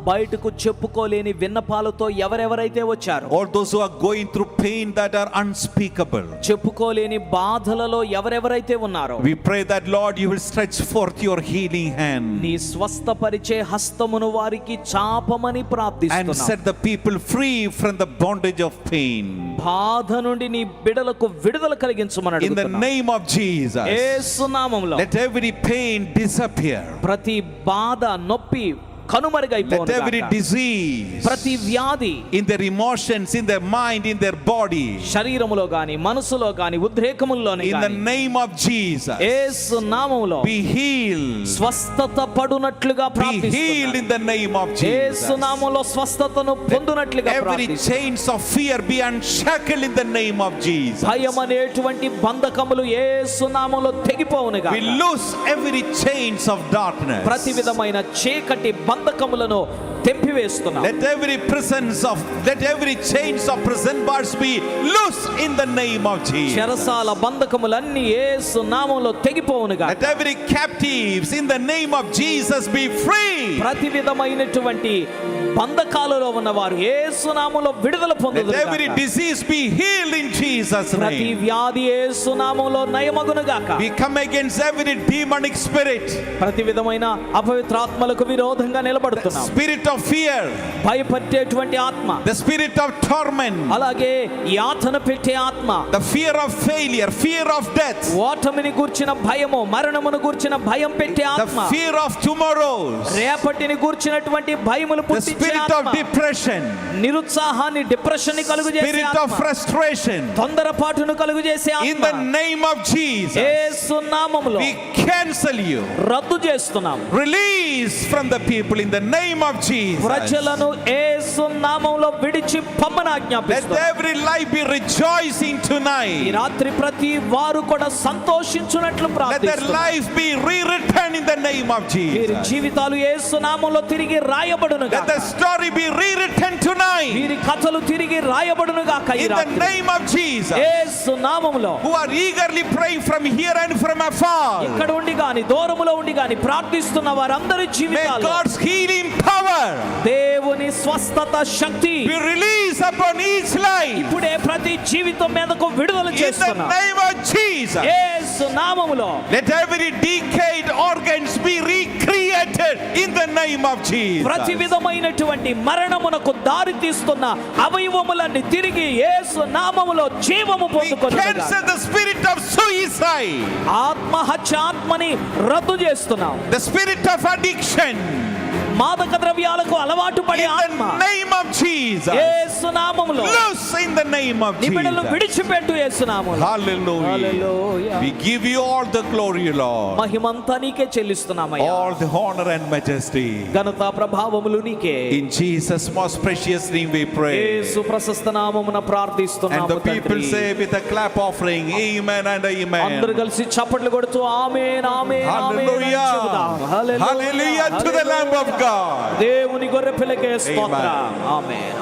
బయటకు చెప్పుకోలేని విన్నపాలతో ఎవరెవరైతే వచ్చారో, or those who are going through pain that are unspeakable, చెప్పుకోలేని బాధలలో ఎవరెవరైతే ఉన్నారో, we pray that, Lord, you will stretch forth your healing hand నీ స్వస్థపరిచే హస్తమును వారికి చాపమని and ప్రార్థిస్తున్నాం. set the people free from the bondage of pain. బాధ నుండి నీ బిడలకు విడుదల కలిగించమని In the అడుగుతున్నాం. name of Jesus, యేసు నామములో let every pain disappear. ప్రతి బాధ, నొప్పి Let కనుమరుగైపోవును every గాక. disease ప్రతి వ్యాధి in their emotions, in their mind, in their body, శరీరములో గాని, మనసులో గాని, ఉద్రేకముల్లోని in the గాని name of Jesus, యేసు నామములో be healed. స్వస్థత పడునట్లుగా Be healed ప్రార్థిస్తున్నాను. in the name of Yesu Jesus. నామములో స్వస్థతను పొందునట్లుగా Every ప్రార్థిస్తున్నాను. chains of fear be unshackled in the name of Jesus. భయం అనేటువంటి బంధకములు యేసు నామములో తెగిపోవును గాక. We loose every chains of darkness. ప్రతి విధమైన చీకటి బంధకములను తెంపివేస్తున్నాం. Let every chains of prison bars be loose in the name of Jesus. చెరసాల బంధకములన్నీ యేసు నామములో తెగిపోవును గాక. Let every captives in the name of Jesus be free. ప్రతి విధమైనటువంటి బంధకాలలో ఉన్నవారు యేసు నామములో విడుదల Let పొందుదురు every గాక. disease be healed in Jesus' ప్రతి name. వ్యాధి యేసు నామములో నయమగును గాక. We come against every demonic spirit, ప్రతి విధమైన అపవిత్రాత్మలకు విరోధంగా the నిలబడుతున్నాం. spirit of fear, భయపెట్టేటువంటి ఆత్మ, the spirit of torment, అలాగే యాతన పెట్టే ఆత్మ, the fear of failure, fear of death, ఓటమిని గూర్చిన భయము, మరణమును గూర్చిన భయం పెట్టే the ఆత్మ, fear of tomorrows, రేపటిని గూర్చినటువంటి భయములు the పుట్టించే spirit of ఆత్మ, depression, నిరుత్సాహాన్ని, డిప్రెషన్ ని కలుగు చేసే spirit of ఆత్మ, frustration. తొందరపాటును కలుగు చేసే In ఆత్మ, the name of Jesus, యేసు నామములో we cancel you. రద్దు చేస్తున్నాం. Release from the people in the name of Jesus. ప్రజలను యేసు నామములో విడిచి పమ్మన Let ఆజ్ఞాపిస్తున్నాం. every life be rejoicing ఈ tonight. రాత్రి ప్రతి వారు కూడా సంతోషించున్నట్లు Let their ప్రార్థిస్తున్నాం. life be rewritten in the name of వీరి Jesus. జీవితాలు యేసు నామములో తిరిగి రాయబడును Let గాక. the story be rewritten tonight వీరి కథలు తిరిగి రాయబడును గాక. ఈ in the రాత్రి name of Jesus. యేసు నామములో Who are eagerly praying from here and from afar. ఇక్కడ ఉండి గాని, దూరములో ఉండి గాని ప్రార్థిస్తున్న వారందరి May జీవితాల్లో God's healing power దేవుని స్వస్థత శక్తి be released upon each life ఇప్పుడే ప్రతి జీవితం మీదకు విడుదల in the చేస్తున్నా. name of Jesus. యేసు నామములో Let every decayed organs be recreated in the name of ప్రతి Jesus. విధమైనటువంటి మరణమునకు దారి తీస్తున్న అవయవములన్నీ తిరిగి యేసు నామములో జీవము We పొందుకొనుగాక. cancel the spirit of suicide, ఆత్మహత్య ఆత్మని రద్దు చేస్తున్నాం. the spirit of addiction మాదక ద్రవ్యాలకు అలవాటు పడే in ఆత్మ the name of Jesus. యేసు నామములో Loose in the name of నిబిడలు Jesus. విడిచిపెట్టు యేసు నామములో. Hallelujah. Hallelujah. We give you all the glory, Lord. మహిమంతా నీకే చెల్లిస్తున్నామయ్యా. All the honor and majesty. ఘనత ప్రభావములు నీకే. In Jesus' most precious name we pray. యేసు ప్రశస్త నామమున And ప్రార్థిస్తున్నాము the people తండ్రి. say with a clap offering, Amen and అందరూ Amen. కలిసి చప్పట్లు కొడుతూ ఆమేన్ ఆమేన్ ఆమేన్ అని చెబుదాం. Hallelujah. Hallelujah to the Lamb of God. దేవుని గొర్రె పిల్లకే స్తోత్రం. ఆమేన్.